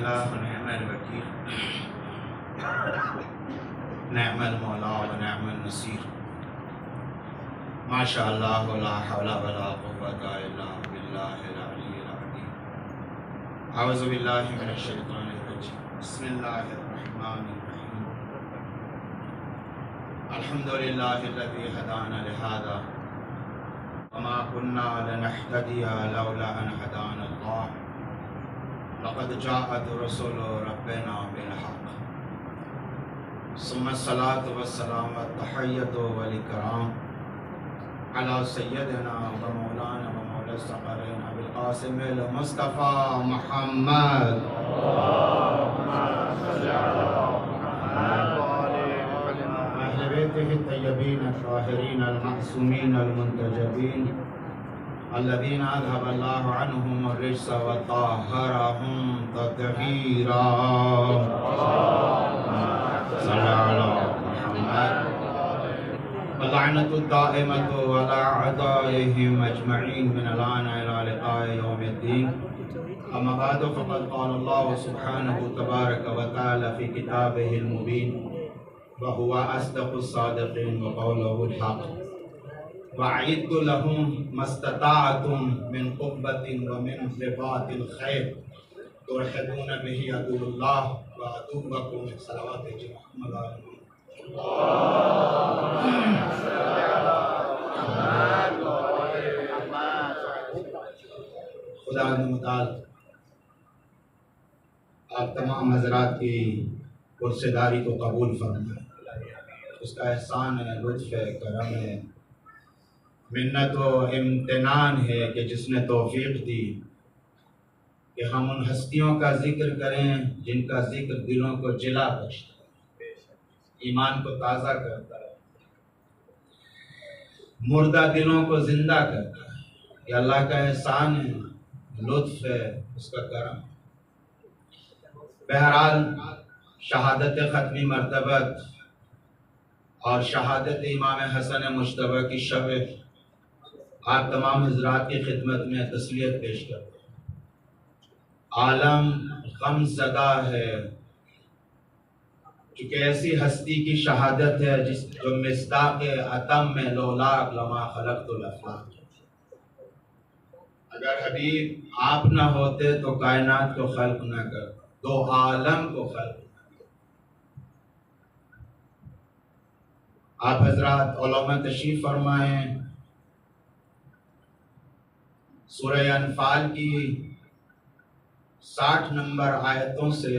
الله ونعم الوكيل نعم المولى ونعم النصير ما شاء الله لا حول ولا قوة إلا بالله العلي العظيم أعوذ بالله من الشيطان الرجيم بسم الله الرحمن الرحيم الحمد لله الذي هدانا لهذا وما كنا لنهتدي لولا أن هدانا الله لقد جاءت رسول ربنا بالحق ثم الصلاة والسلام والتحية والإكرام على سيدنا ومولانا ومولى الثقلين أبي القاسم المصطفى محمد اللهم صل على محمد أهل بيته الطيبين الطاهرين المعصومين المنتجبين الذين أذهب الله عنهم الرجس وطهرهم تطهيرا صل على محمد واللعنة الدائمة على أعدائهم أجمعين من الآن إلى لقاء يوم الدين أما بعد فقد قال الله سبحانه تبارك وتعالى في كتابه المبين وهو أصدق الصادقين وقوله الحق وأعدوا لهم ما استطعتم من قوة ومن رباط الخيل ترهبون به عدو الله وعدوكم صلوات محمد خدا متعال آپ تمام حضرات کی پرسیداری کو قبول فرمائے. اس کا احسان ہے، لطف ہے، کرم ہے، منت و امتنان ہے کہ جس نے توفیق دی کہ ہم ان ہستیوں کا ذکر کریں جن کا ذکر دلوں کو جلا بخشتا ہے، ایمان کو تازہ کرتا ہے، مردہ دلوں کو زندہ کرتا ہے. یہ اللہ کا احسان ہے، لطف ہے، اس کا کرم. بہرحال شہادت ختمی مرتبت اور شہادت امام حسن مجتبی کی شب آپ تمام حضرات کی خدمت میں تسلیت پیش کرتے ہیں. عالم غم زدہ ہے چونکہ ایسی ہستی کی شہادت ہے جو مصداق عتم میں لولاک لما خلقت الافلاک. اگر حبیب آپ نہ ہوتے تو کائنات کو خلق نہ کرتا، دو عالم کو خلق. آپ حضرات علماء تشریف فرمائیں. سورہ انفال کی 60 نمبر آیتوں سے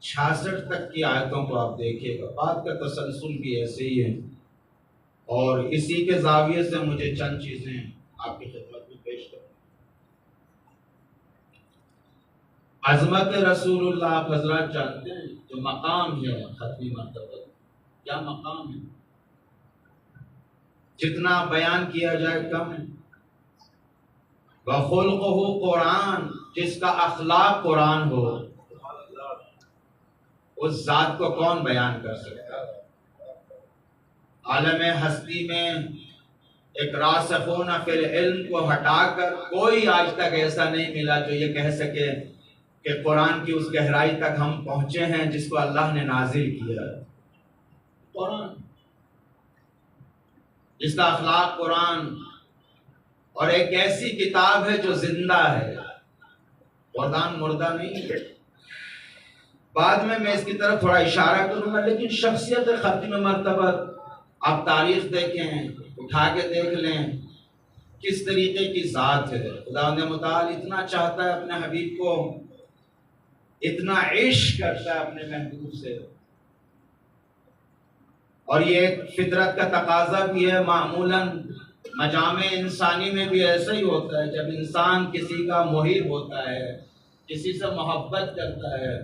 66 تک کی آیتوں کو آپ دیکھیے گا. بات کا تسلسل بھی ایسے ہی ہے اور اسی کے زاویے سے مجھے چند چیزیں آپ کی خدمت میں پیش کروں. عظمت رسول اللہ آپ حضرات جانتے ہیں جو مقام ہے ختمی مرتبہ، کیا مقام ہے، جتنا بیان کیا جائے کم ہے. وَخُلْقُهُ قرآن، جس کا اخلاق قرآن ہو اس ذات کو کون بیان کر سکتا ہے. عالم ہستی میں ایک راسخون فی العلم کو ہٹا کر کوئی آج تک ایسا نہیں ملا جو یہ کہہ سکے کہ قرآن کی اس گہرائی تک ہم پہنچے ہیں جس کو اللہ نے نازل کیا. قرآن جس کا اخلاق قرآن اور ایک ایسی کتاب ہے جو زندہ ہے، قرآن مردہ نہیں ہے. بعد میں اس کی طرف تھوڑا اشارہ کروں گا، لیکن شخصیت ختم مرتبہ آپ تاریخ دیکھیں، اٹھا کے دیکھ لیں کس طریقے کی ذات ہے. خدا متعال اتنا چاہتا ہے اپنے حبیب کو، اتنا عشق کرتا ہے اپنے محبوب سے، اور یہ ایک فطرت کا تقاضا بھی ہے. معمولاً مجامع انسانی میں بھی ایسا ہی ہوتا ہے، جب انسان کسی کا محب ہوتا ہے، کسی سے محبت کرتا ہے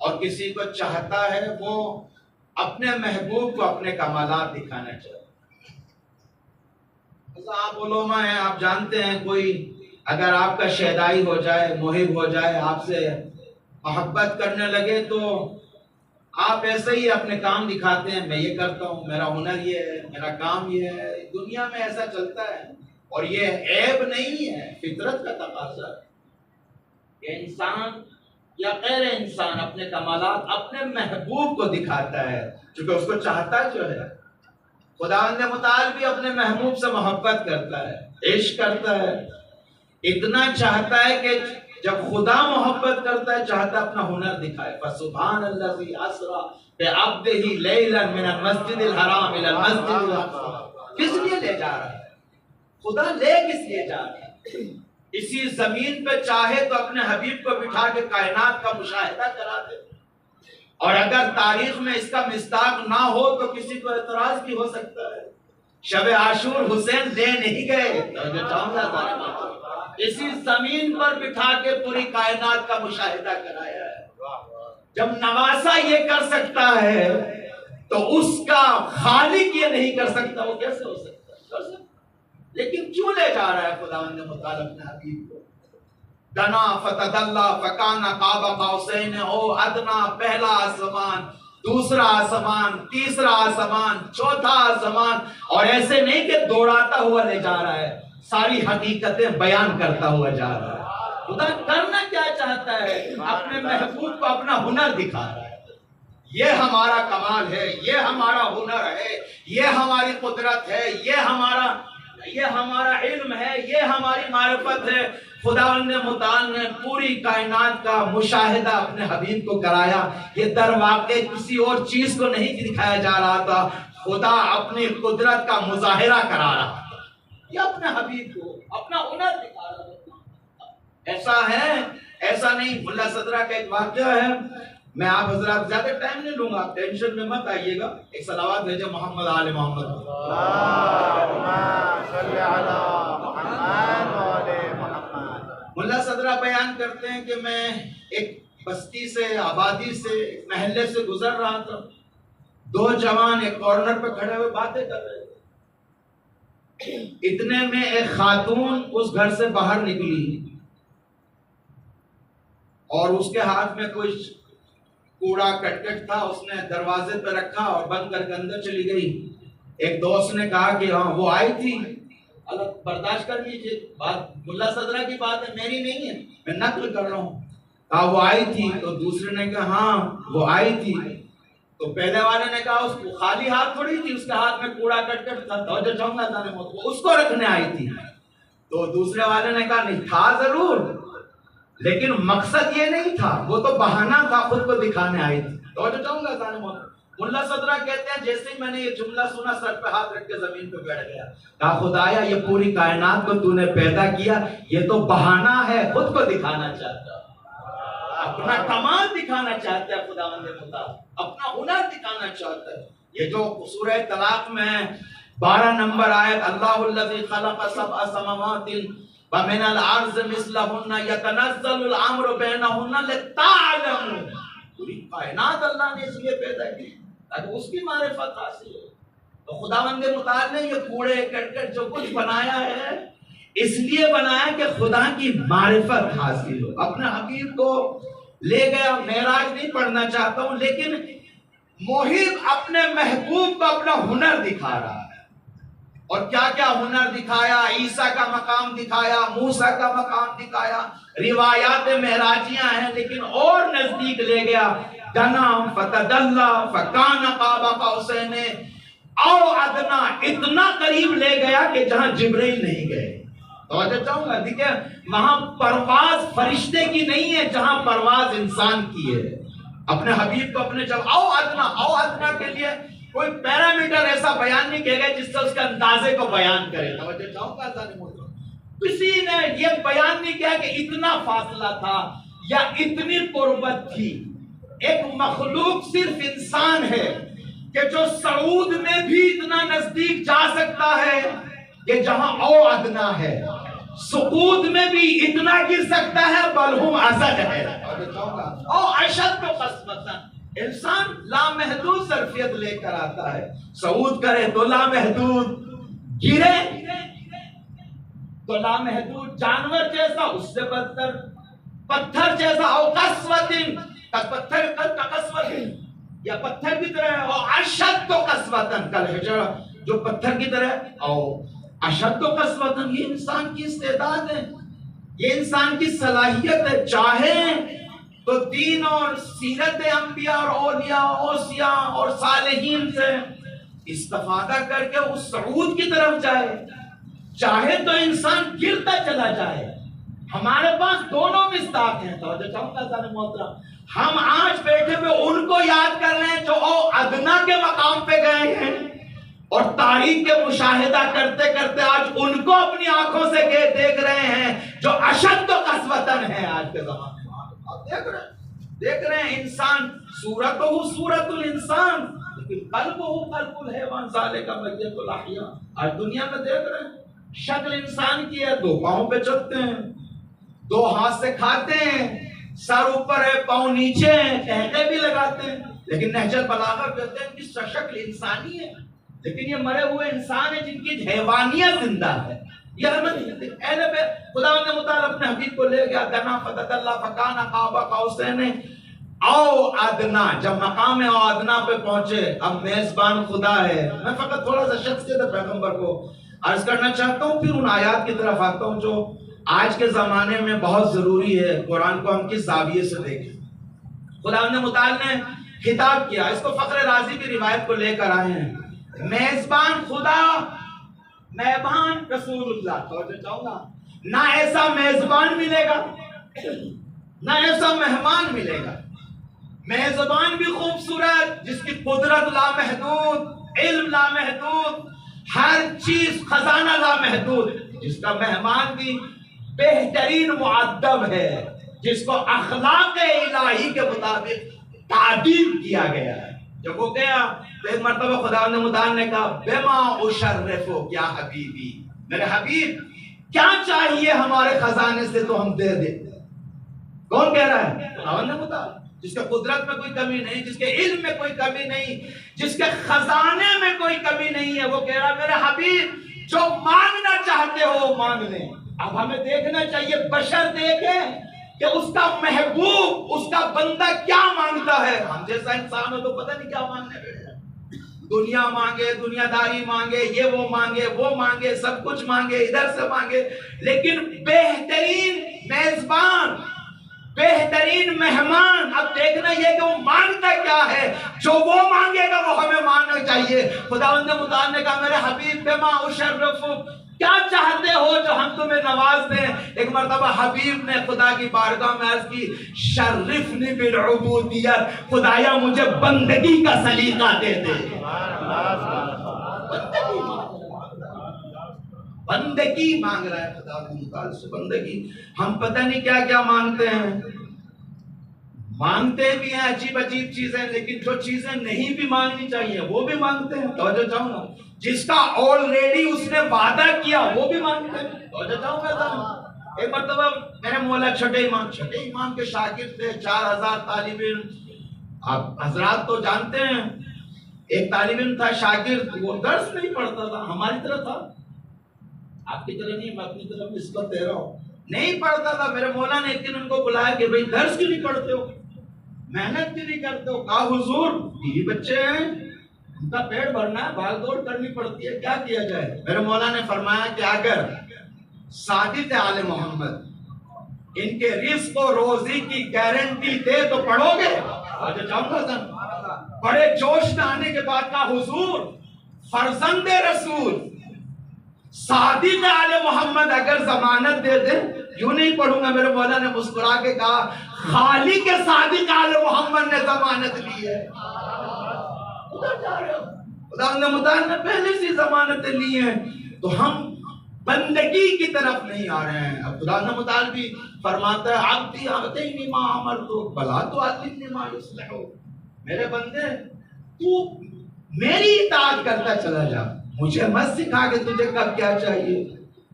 اور کسی کو چاہتا ہے، وہ اپنے محبوب کو اپنے کمالات دکھانا چاہتا ہے. آپ علماء ہیں، آپ جانتے ہیں کوئی اگر آپ کا شیدائی ہو جائے، محب ہو جائے، آپ سے محبت کرنے لگے تو آپ ایسے ہی اپنے کام دکھاتے ہیں، میں یہ کرتا ہوں، میرا ہنر یہ ہے، میرا کام یہ ہے. دنیا میں ایسا چلتا ہے اور یہ عیب نہیں ہے، فطرت کا تقاضا ہے کہ انسان یا غیر انسان اپنے کمالات اپنے محبوب کو دکھاتا ہے، چونکہ اس کو چاہتا جو ہے. خداوند متعال بھی اپنے محبوب سے محبت کرتا ہے، عشق کرتا ہے، اتنا چاہتا ہے کہ جب خدا محبت کرتا ہے چاہتا ہے اپنا ہنر دکھائے. فسبحان الذی اسری بعبدہ لیلا من المسجد الحرام الی المسجد الاقصی. کس لیے لے جا رہا ہے خدا؟ لے کس لیے جا رہا ہے؟ اسی زمین پہ چاہے تو اپنے حبیب کو بٹھا کے کائنات کا مشاہدہ کرا دے، اور اگر تاریخ میں اس کا مصداق نہ ہو تو کسی کو اعتراض بھی ہو سکتا ہے. شب عاشور حسین دے نہیں گئے، اسی زمین پر بٹھا کے پوری کائنات کا مشاہدہ کرایا ہے. جب نواسا یہ کر سکتا ہے تو اس کا خالق یہ نہیں کر سکتا، وہ کیسے ہو سکتا ہے؟ کر سکتا. لیکن کیوں لے جا رہا ہے خداوند متعال اپنے حبیب کو؟ دنا فتدلا فکان قاب قوسین او ادنا. پہلا آسمان، دوسرا آسمان، تیسرا آسمان، چوتھا آسمان، اور ایسے نہیں کہ دوڑاتا ہوا لے جا رہا ہے، ساری حقیقتیں بیان کرتا ہوا جا رہا ہے. خدا کرنا کیا چاہتا ہے؟ اپنے محبوب کو اپنا ہنر دکھا رہا ہے. یہ ہمارا کمال ہے، یہ ہمارا ہنر ہے، یہ ہماری قدرت ہے، یہ ہمارا علم ہے، یہ ہماری معرفت ہے. خداوند متعال نے پوری کائنات کا مشاہدہ اپنے حبیب کو کرایا. یہ در واقع کسی اور چیز کو نہیں دکھایا جا رہا تھا، خدا اپنی قدرت کا مظاہرہ کرا رہا تھا. یہ اپنے حبیب کو اپنا ہنر دکھا رہا تھا. ایسا ہے، ایسا نہیں. ملا صدرہ کا ایک واقعہ ہے، میں آپ حضرات زیادہ ٹائم نہیں لوں گا، آپ ٹینشن میں مت آئیے گا. ایک صلوات بھیجے محمد آل محمد. ملا صدرہ بیان کرتے ہیں کہ میں ایک بستی سے، آبادی سے، ایک محلے سے گزر رہا تھا. دو جوان ایک کارنر پہ کھڑے ہوئے باتیں کر رہے تھے. اتنے میں ایک خاتون اس گھر سے باہر نکلی اور اس کے ہاتھ میں کچھ کوڑا کٹکٹ تھا، اس نے دروازے پہ رکھا اور بند کر کے اندر چلی گئی. ایک دوست نے کہا کہ ہاں وہ آئی تھی. اللہ برداشت کر لیجیے، بات ملا صدرہ کی بات ہے، میری نہیں ہے، میں نقل کر رہا ہوں. کہا وہ آئی تھی، تو دوسرے نے کہا ہاں وہ آئی تھی. تو پہلے والے نے کہا اس کو خالی ہاتھ تھوڑی تھی، اس کے ہاتھ میں کوڑا کٹکٹ تھا، توجہ چاہوں گا تانے موت کو، اس کو رکھنے آئی تھی. تو دوسرے والے نے کہا نہیں تھا ضرور، لیکن مقصد یہ نہیں تھا، وہ تو بہانہ تھا، خود کو دکھانے آئی تھی. توجہ چاہوں گا تانے موت. ملا صدرہ کہتے ہیں جیسے ہی میں نے یہ جملہ سنا سر پہ ہاتھ رکھ کے زمین پہ بیٹھ گیا. کہا خدایا یہ پوری کائنات کو تو نے پیدا کیا، یہ تو بہانہ ہے، خود کو دکھانا چاہتا، اپنا کمال دکھانا چاہتا ہے. خداوند متعال اپنا ہنر دکھانا چاہتا ہے. یہ جو سورہ طلاق میں 12 نمبر آیت، اللہ الذی خلق سبع سماوات ومن الارض مثلہن یتنزل الامر بینہن لتعلموا. پوری کائنات اللہ نے اس لیے پیدا کی تاکہ اس کی معرفت حاصل ہو. تو خداوند متعال نے یہ کوڑے کٹکٹ جو کچھ بنایا ہے اس لیے بنایا کہ خدا کی معرفت حاصل ہو. اپنے حبیب کو لے گیا، معراج نہیں پڑھنا چاہتا ہوں، لیکن محب اپنے محبوب کو اپنا ہنر دکھا رہا ہے. اور کیا کیا ہنر دکھایا؟ عیسیٰ کا مقام دکھایا، موسیٰ کا مقام دکھایا. روایات معراجیاں ہیں لیکن اور نزدیک لے گیا. دنا فتدلا فکان قاب قوسین او ادنا، اتنا قریب لے گیا کہ جہاں جبرائیل نہیں گئے. توجہ چاہوں گا، دیکھیں وہاں پرواز فرشتے کی نہیں ہے جہاں پرواز انسان کی ہے. اپنے حبیب کو اپنے جب او ادنا کے لیے کوئی پیرامیٹر ایسا بیان نہیں کیا گیا جس سے اس کے اندازے کو بیان کرے. توجہ چاہوں گا ذرا محترم، کسی نے یہ بیان نہیں کیا کہ اتنا فاصلہ تھا یا اتنی قربت تھی. ایک مخلوق صرف انسان ہے کہ جو سعود میں بھی اتنا نزدیک جا سکتا ہے کہ جہاں او ادنا ہے، سقوط میں بھی اتنا گر سکتا ہے بلہم ازد ہے. او اشد قسمتاً، انسان لامحدود ظرفیت لے کر آتا ہے. صعود کرے تو لامحدود، گرے تو لامحدود. جانور جیسا اس سے بدتر، پتھر جیسا، او قسوتن، پتھر کا قسوتن یا پتھر کی طرح ہے. او اشد قسوتن کالحجر، جو پتھر کی طرح ہے. او اشد قسوتن، یہ انسان کی استعداد ہے، یہ انسان کی صلاحیت ہے. چاہے تو دین اور سیرت انبیاء اور اولیاء اوصیاء اور صالحین سے استفادہ کر کے اس صعود کی طرف جائے. چاہے تو انسان گرتا چلا جائے. ہمارے پاس دونوں مصداق ہیں. توجہ چاہوں گا سارے محترم, ہم آج بیٹھے ہوئے ان کو یاد کر رہے ہیں جو ادنا کے مقام پہ گئے ہیں, اور تاریخ کے مشاہدہ کرتے کرتے آج ان کو اپنی آنکھوں سے دیکھ رہے ہیں جو اشد و قسوتاً ہے آج کے زمانے میں. آپ دیکھ رہے ہیں انسان صورتہ صورت الانسان لیکن قلبہ قلب الحیوان ذالک میت الاحیاء. آج دنیا میں دیکھ رہے ہیں شکل انسان کی ہے, 2 پاؤں پہ چلتے ہیں, 2 ہاتھ سے کھاتے ہیں, سر اوپر ہے پاؤں نیچے ہیں, ٹہنے بھی لگاتے ہیں, لیکن نہج البلاغہ کہتے ہیں کہ شکل انسانی ہے لیکن یہ مرے ہوئے انسان ہیں جن کی حیوانیت زندہ ہے. یہ خدا نے متعال اپنے حبیب کو لے گیا, دنا فتدلی فکان قاب قوسین او ادنا. جب مقام او ادنا پہ پہنچے, اب میزبان خدا ہے. میں فقط تھوڑا سا شخصیت پیغمبر کو عرض کرنا چاہتا ہوں, پھر ان آیات کی طرف آتا ہوں جو آج کے زمانے میں بہت ضروری ہے قرآن کو ہم کس زاویے سے دیکھیں. خدا نے متعال نے خطاب کیا, اس کو فخر رازی کی روایت کو لے کر آئے ہیں, میزبان خدا مہمان رسول اللہ. توجہ چاہوں گا, نہ ایسا میزبان ملے گا نہ ایسا مہمان ملے گا. میزبان بھی خوبصورت جس کی قدرت لامحدود, علم لامحدود, ہر چیز خزانہ لامحدود, جس کا مہمان بھی بہترین معدب ہے, جس کو اخلاق الہی کے مطابق تعدیب کیا گیا ہے. جب وہ گیا تو ایک مرتبہ خدا نے متعال نے کہا بما اشرفو یا حبیبی, میرے حبیب کیا چاہیے ہمارے خزانے سے تو ہم دے دیتے. کون کہہ رہا ہے؟ خدا نے متعال, جس کے قدرت میں کوئی کمی نہیں, جس کے علم میں کوئی کمی نہیں, جس کے خزانے میں کوئی کمی نہیں ہے. وہ کہہ رہا میرے حبیب جو مانگنا چاہتے ہو مانگ لیں. اب ہمیں دیکھنا چاہیے, بشر دیکھیں کہ اس کا محبوب, اس کا بندہ کیا مانگتا ہے. ہم جیسا انسان ہو تو پتہ نہیں کیا مانگنے بیٹھے, دنیا مانگے, دنیا داری مانگے, یہ وہ مانگے, وہ مانگے, سب کچھ مانگے, ادھر سے مانگے. لیکن بہترین میزبان, بہترین مہمان, اب دیکھنا یہ کہ وہ مانگتا کیا ہے. جو وہ مانگے گا وہ ہمیں مانگنا چاہیے. خداوند متعال نے کہا میرے حبیب بما اشرف, کیا چاہتے ہو جو ہم تمہیں نواز دیں. ایک مرتبہ حبیب نے خدا کی بارگاہ میں عرض کی شرفنی بالعبودیت, خدایا مجھے بندگی کا سلیقہ دے دے. بندگی مانگ رہا ہے خدا متعال سے, بندگی. ہم پتہ نہیں کیا کیا مانگتے ہیں, مانگتے بھی ہیں عجیب عجیب چیزیں, لیکن جو چیزیں نہیں بھی مانگنی چاہیے وہ بھی مانگتے ہیں. توجہ چاہوں گا, جس کا آلریڈی اس نے وعدہ کیا وہ بھی مانگتے ہیں. توجہ چاہوں گا. ایک مرتبہ میرے مولا چھٹے امام کے شاگرد تھے, 4000 طالب علم. آپ حضرات تو جانتے ہیں, ایک طالب علم تھا شاگرد, وہ درس نہیں پڑھتا تھا, ہماری طرح تھا, آپ کی طرح نہیں, میں اپنی طرف نسبت دے رہا ہوں, نہیں پڑھتا تھا. میرے مولا نے ایک دن ان کو بلایا کہ بھئی درس کیوں نہیں پڑھتے ہو, محنت کیوں نہیں کرتے ہو. کہا حضور بیوی بچے ہیں, ان کا پیٹ بھرنا ہے, بھاگ دوڑ کرنی پڑتی ہے, کیا کیا جائے. میرے مولا نے فرمایا کہ اگر صادق آل محمد ان کے رزق و روزی کی گارنٹی دے تو پڑھو گے. آج جاؤں گا سن, بڑے جوش میں آنے کے بعد کہا حضور فرزند رسول صادق آل محمد اگر ضمانت دے دے یوں نہیں پڑھوں گا. میرے مولا نے مسکرا کے کہا خالق صادق آل محمد نے ضمانت لی ہے. خدا نے متعال نے پہلے سے ضمانتیں لی ہیں, تو ہم بندگی کی طرف نہیں آ رہے ہیں. اب خدا نے متعال بھی فرماتا ہے عبدی اعطینی ما امرتک بلا تعلمنی ما یصلح. میرے بندے تو میری اطاعت کرتا چلا جا, مجھے مت سکھا کہ تجھے کب کیا چاہیے.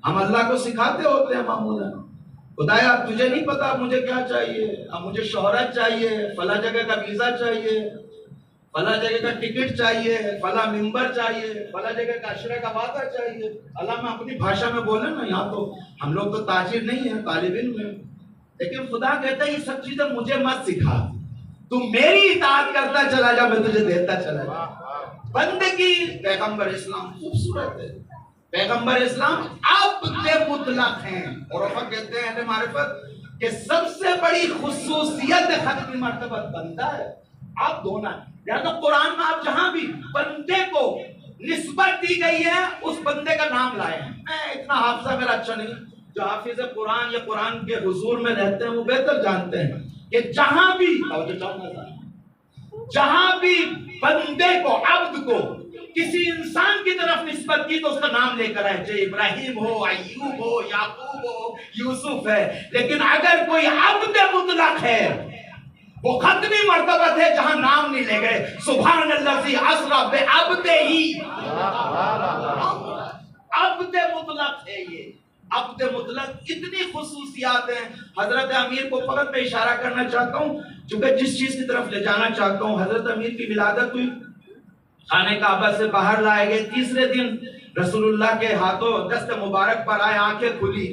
ہم اللہ کو سکھاتے ہوتے ہیں معمولاً, خدایا تجھے نہیں پتا مجھے کیا چاہیے, اب مجھے شہرت چاہیے, فلاں جگہ کا ویزا چاہیے, فلاں جگہ کا ٹکٹ چاہیے, فلاں ممبر چاہیے, فلاں جگہ کا عشرہ کا وعدہ چاہیے. اللہ میں اپنی بھاشا میں بولے نا, یہاں تو ہم لوگ تو تاجر نہیں ہیں, طالب علم ہیں, لیکن خدا کہتا ہے یہ سب چیزیں مجھے مت سکھا, تم میری اطاعت کرتا چلا جا, میں تجھے دیتا چلا جا. بندگی پیغمبر اسلام خوبصورت ہے. پیغمبر اسلام عبد مطلق ہیں, اور کہتے ہیں اہل معرفت کہ سب سے بڑی خصوصیت ختم مرتبہ بندہ ہے. آپ دھونا لہذا قرآن میں آپ جہاں بھی بندے کو نسبت دی گئی ہے اس بندے کا نام لائے ہیں. میں اتنا حافظہ میرا اچھا نہیں, جو حافظ قرآن یا قرآن کے حضور میں رہتے ہیں وہ بہتر جانتے ہیں کہ جہاں بھی بندے کو, عبد کو کسی انسان کی طرف نسبت کی تو اس کا نام لے کر آئے, چاہے ابراہیم ہو, ایوب ہو, یعقوب ہو, یوسف ہے. لیکن اگر کوئی عبد مطلق ہے وہ ختمی مرتبہ ہے جہاں نام نہیں لے گئے. سبحان الذی اسری بعبدہ, عبد مطلق ہے یہ. عبد مطلق اتنی خصوصیات ہیں. حضرت امیر کو فقط میں اشارہ کرنا چاہتا ہوں چونکہ جس چیز کی طرف لے جانا چاہتا ہوں. حضرت امیر کی ولادت ہوئی, خانہ کعبہ سے باہر لائے گئے. تیسرے دن رسول اللہ کے ہاتھوں دست مبارک پر آئے, آنکھیں کھلی.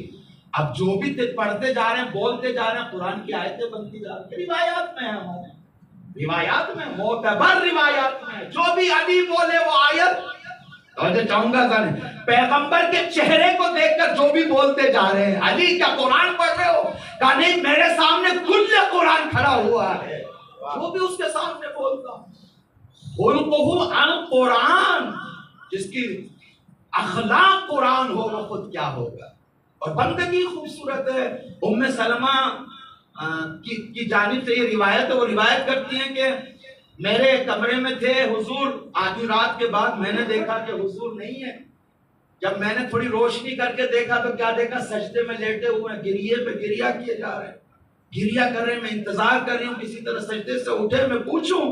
اب جو بھی پڑھتے جا رہے ہیں, بولتے جا رہے ہیں, قرآن کی آیتیں بنتی جا رہی ہیں. روایات میں ہے, ہمارے روایات میں, معتبر روایات میں جو بھی علی بولے وہ آیت. توجہ چاہوں گا ذرا, پیغمبر کے چہرے کو دیکھ کر جو بھی بولتے جا رہے ہیں, علی کیا قرآن پڑھ رہے ہو؟ کہا نہیں, میرے سامنے کل قرآن کھڑا ہوا ہے, جو بھی اس کے سامنے بولتا. خلقہ عن قرآن, جس کی اخلاق قرآن ہو وہ خود کیا ہوگا. اور بندگی خوبصورت ہے. ام سلمہ کی جانب سے یہ روایت ہے, وہ روایت کرتی ہیں کہ میرے کمرے میں تھے حضور, آدھی رات کے بعد میں نے دیکھا کہ حضور نہیں ہے. جب میں نے تھوڑی روشنی کر کے دیکھا تو کیا دیکھا, سجدے میں لیٹے ہوئے, گریے پہ گریا کیے جا رہے ہیں, گریا کر رہے ہیں. میں انتظار کر رہی ہوں کسی طرح سجدے سے اٹھے, میں پوچھوں.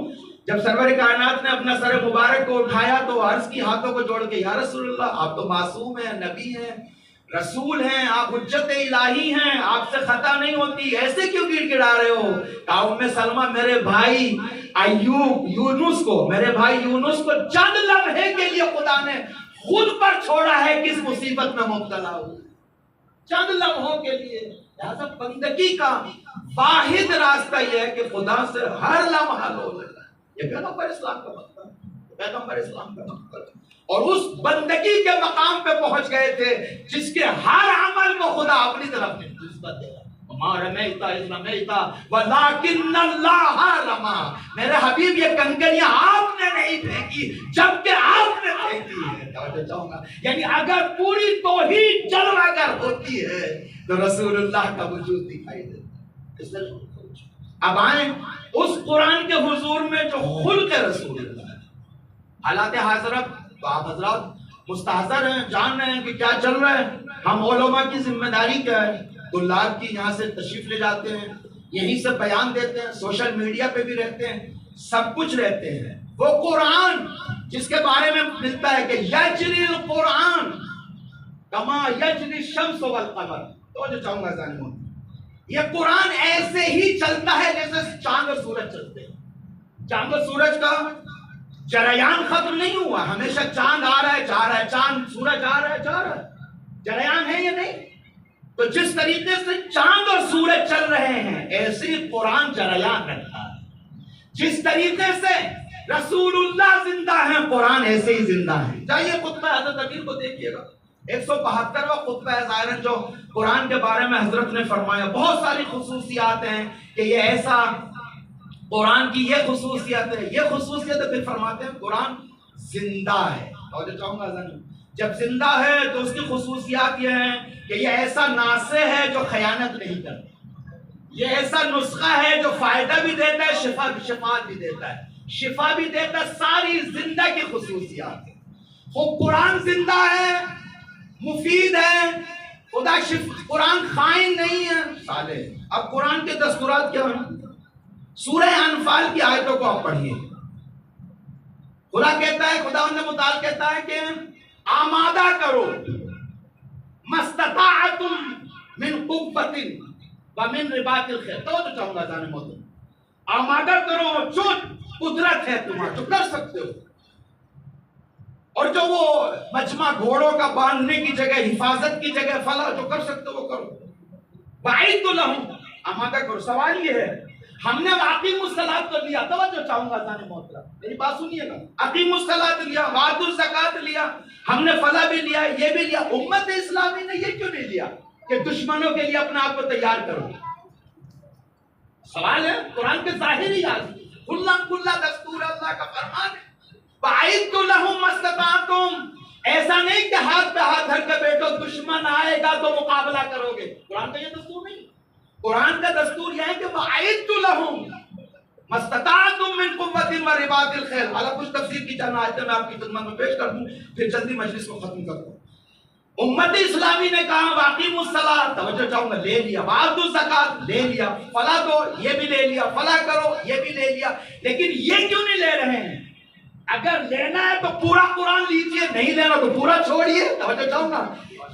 جب سرور کائنات نے اپنا سر مبارک کو اٹھایا تو عرض کی ہاتھوں کو جوڑ کے, یا رسول اللہ, آپ تو معصوم ہیں, نبی ہیں, رسول ہیں, آپ حجت الہی ہیں, آپ سے خطا نہیں ہوتی, ایسے کیوں گڑ گڑا رہے ہو؟ کہا ام سلمہ, میرے بھائی ایوب یونس کو, میرے بھائی یونس کو چند لمحے کے لیے خدا نے خود پر چھوڑا ہے, کس مصیبت میں مبتلا ہو, چند لمحوں کے لیے. لہذا بندگی کا واحد راستہ یہ ہے کہ خدا سے ہر لمحہ لو لینا. یہ پیغمبر اسلام کا مطلب ہے, پیغمبر اسلام کا مطلب ہے. اور اس بندگی کے مقام پہ پہنچ گئے تھے جس کے ہر عمل کو خدا اپنی طرف نسبت دے گا. وما رمیت اذ رمیت ولکن اللہ رمی. میرے حبیب یہ کنکریاں آپ نے نہیں پھینکی جبکہ آپ نے پھینکی ہے. چاہوں گا یعنی اگر پوری توحید جلوہ گر ہوتی ہے تو رسول اللہ کا وجود دکھائی دیتا ہے. اب آئیں اس قرآن کے حضور میں جو خلق رسول اللہ ہے. حالات حاضرت تو آپ حضرات مستحضر ہیں, جان رہے ہیں کہ کیا چل رہا ہے. ہم علماء کی ذمہ داری کیا ہے؟ طلاب کی یہاں سے تشریف لے جاتے ہیں, یہیں سے بیان دیتے ہیں, سوشل میڈیا پہ بھی رہتے ہیں, سب کچھ رہتے ہیں. وہ قرآن جس کے بارے میں ملتا ہے کہ یجری القرآن کما یجری الشمس والقمر. تو جو چاہوں گا ذہن میں, یہ قرآن ایسے ہی چلتا ہے جیسے چاند اور سورج چلتے ہیں. چاند اور سورج کا جریان ختم نہیں ہوا, ہمیشہ چاند آ رہا ہے جا رہا ہے, چاند سورج آ رہا ہے جا رہا ہے, جریان ہے یا نہیں؟ تو جس طریقے سے چاند اور سورج چل رہے ہیں ایسے ہی قرآن جریان رکھتا ہے. جس طریقے سے رسول اللہ زندہ ہیں قرآن ایسے ہی زندہ ہے. جائیے خطبہ حضرت امیر کو دیکھیے گا, 172واں خطبہ ہے ظاہراً جو قرآن کے بارے میں حضرت نے فرمایا. بہت ساری خصوصیات ہیں کہ یہ ایسا, قرآن کی یہ خصوصیت ہے, یہ خصوصیت ہے. پھر فرماتے ہیں قرآن زندہ ہے. اور جو چاہوں گا جب زندہ ہے تو اس کی خصوصیات یہ ہیں کہ یہ ایسا ناصح ہے جو خیانت نہیں کرتا, یہ ایسا نسخہ ہے جو فائدہ بھی دیتا ہے, شفا بھی دیتا ہے, شفا بھی دیتا ہے. ساری زندہ کی خصوصیات ہیں. خوب قرآن زندہ ہے, مفید ہے, خدا قرآن خائن نہیں ہے, صالح. اب قرآن کے دستورات کیا ہیں؟ سورہ انفال کی آیتوں کو آپ پڑھیے. خدا کہتا ہے, خدا متعال کہتا ہے کہ آمادہ کرو مستطاعتم من قوت ومن رباط الخیل. تو چاہوں گا جانے موضوع, آمادہ کرو جو قدرت ہے تمہارا, جو کر سکتے ہو, اور جو وہ مجمع گھوڑوں کا باندھنے کی جگہ, حفاظت کی جگہ, فلا جو کر سکتے ہو وہ کرو. وَأَعِدُّ لَهُمْ, آمادہ کرو. سوال یہ ہے, ہم نے اقیم الصلاۃ تو لیا, توجہ چاہوں گا ذہن محترم, میری بات سنیے گا. اقیم الصلاۃ لیا, وآتوا الزکوٰۃ لیا, ہم نے فلاں بھی لیا, یہ بھی لیا. امت اسلامی نے یہ کیوں نہیں لیا کہ دشمنوں کے لیے اپنے آپ کو تیار کرو؟ سوال ہے قرآن کے ظاہری کھلا کھلا دستور اللہ کا فرمان ہے وَأَعِدُّ لَهُمْ مَا اسْتَطَعْتُمْ. ایسا نہیں کہ ہاتھ پہ ہاتھ دھر کے بیٹھو دشمن آئے گا تو مقابلہ کرو گے. قرآن کا یہ دستور نہیں. قرآن کا دستور یہ ہے کہ وَأَعِدُّ لَهُمْ مَا اسْتَطَعْتُمْ مِنْ قُوَّةٍ وَرِبَاطِ الْخَيْلِ. حالانکہ کچھ تفسیر کی چند آیتیں میں آپ کی خدمت میں پیش کر دوں پھر جلدی مجلس کو ختم کر دوں. امت اسلامی نے کہا واقیم الصلاۃ, توجہ چاہوں گا, لے لیا. وآتوا الزکات, لے لیا. فلا دو, یہ بھی لے لیا. فلا کرو, یہ بھی لے لیا. لیکن یہ کیوں نہیں لے رہے ہیں؟ اگر لینا ہے تو پورا قرآن لیجئے, نہیں لینا تو پورا چھوڑیے. توجہ چاہوں گا,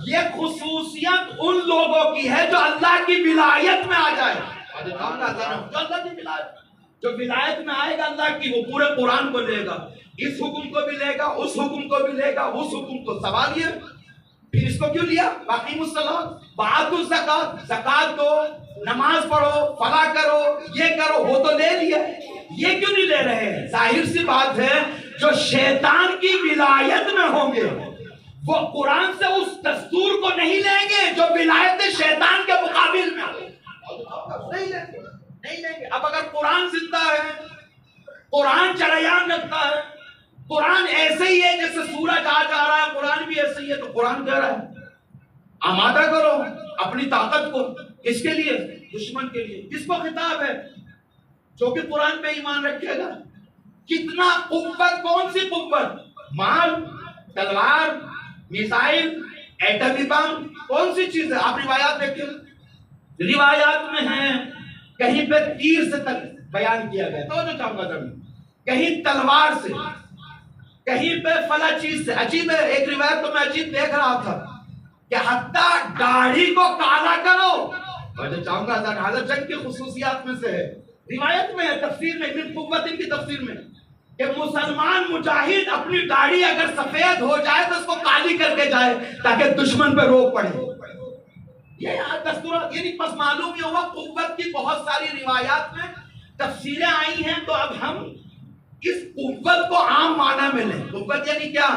یہ خصوصیت ان لوگوں کی ہے جو اللہ کی ولایت میں آ جائے. توجہ چاہوں گا, جو اللہ کی ولایت, جو ولایت میں آئے گا اللہ کی, وہ پورے قرآن کو لے گا. اس حکم کو بھی لے گا, اس حکم کو بھی لے گا, اس حکم کو. سوال یہ پھر اس کو کیوں لیا؟ واقیم الصلاۃ, وآتوا الزکات, زکات دو, نماز پڑھو, فلا کرو, یہ کرو, وہ تو لے لیا. یہ کیوں نہیں لے رہے ہیں؟ ظاہر سی بات ہے جو شیطان کی ولایت میں ہوں گے وہ قرآن سے اس دستور کو نہیں لیں گے جو ولایت شیطان کے مقابل میں نہیں لیں گے. اب اگر قرآن زندہ ہے, قرآن چریان رکھتا ہے, قرآن ایسے ہی ہے جیسے سورج آ جا رہا ہے, قرآن بھی ایسے ہی ہے, تو قرآن کہہ رہا ہے آمادہ کرو اپنی طاقت کو. کس کے لیے؟ دشمن کے لیے. کس کو خطاب ہے؟ جو کہ قرآن پہ ایمان رکھے گا. کتنا قوت, کون سی قوت؟ مال, تلوار, میزائل, ایٹمی بم, کون سی چیز ہے؟ آپ روایات دیکھیں, روایات میں ہیں کہیں پہ تیر سے تک بیان کیا گیا. تو جو چاہوں گا کہیں تلوار سے, کہیں پہ فلا چیز سے. عجیب ہے, ایک روایت تو میں عجیب دیکھ رہا تھا کہ حتیٰ داڑھی کو کالا کرو. وجہ چاہوں گا حضرت جنگ کی خصوصیات میں سے ہے, روایت میں ہے, تفسیر میں, ابن قوت کی تفسیر میں, کہ مسلمان مجاہد اپنی داڑھی اگر سفید ہو جائے تو اس کو کالی کر کے جائے تاکہ دشمن پہ روک پڑے. یہ دستورات, یعنی بس معلوم یہ ہوا قوت کی بہت ساری روایات میں تفسیریں آئی ہیں. تو اب ہم اس قوت کو عام معنی میں لیں. قوت یعنی کیا؟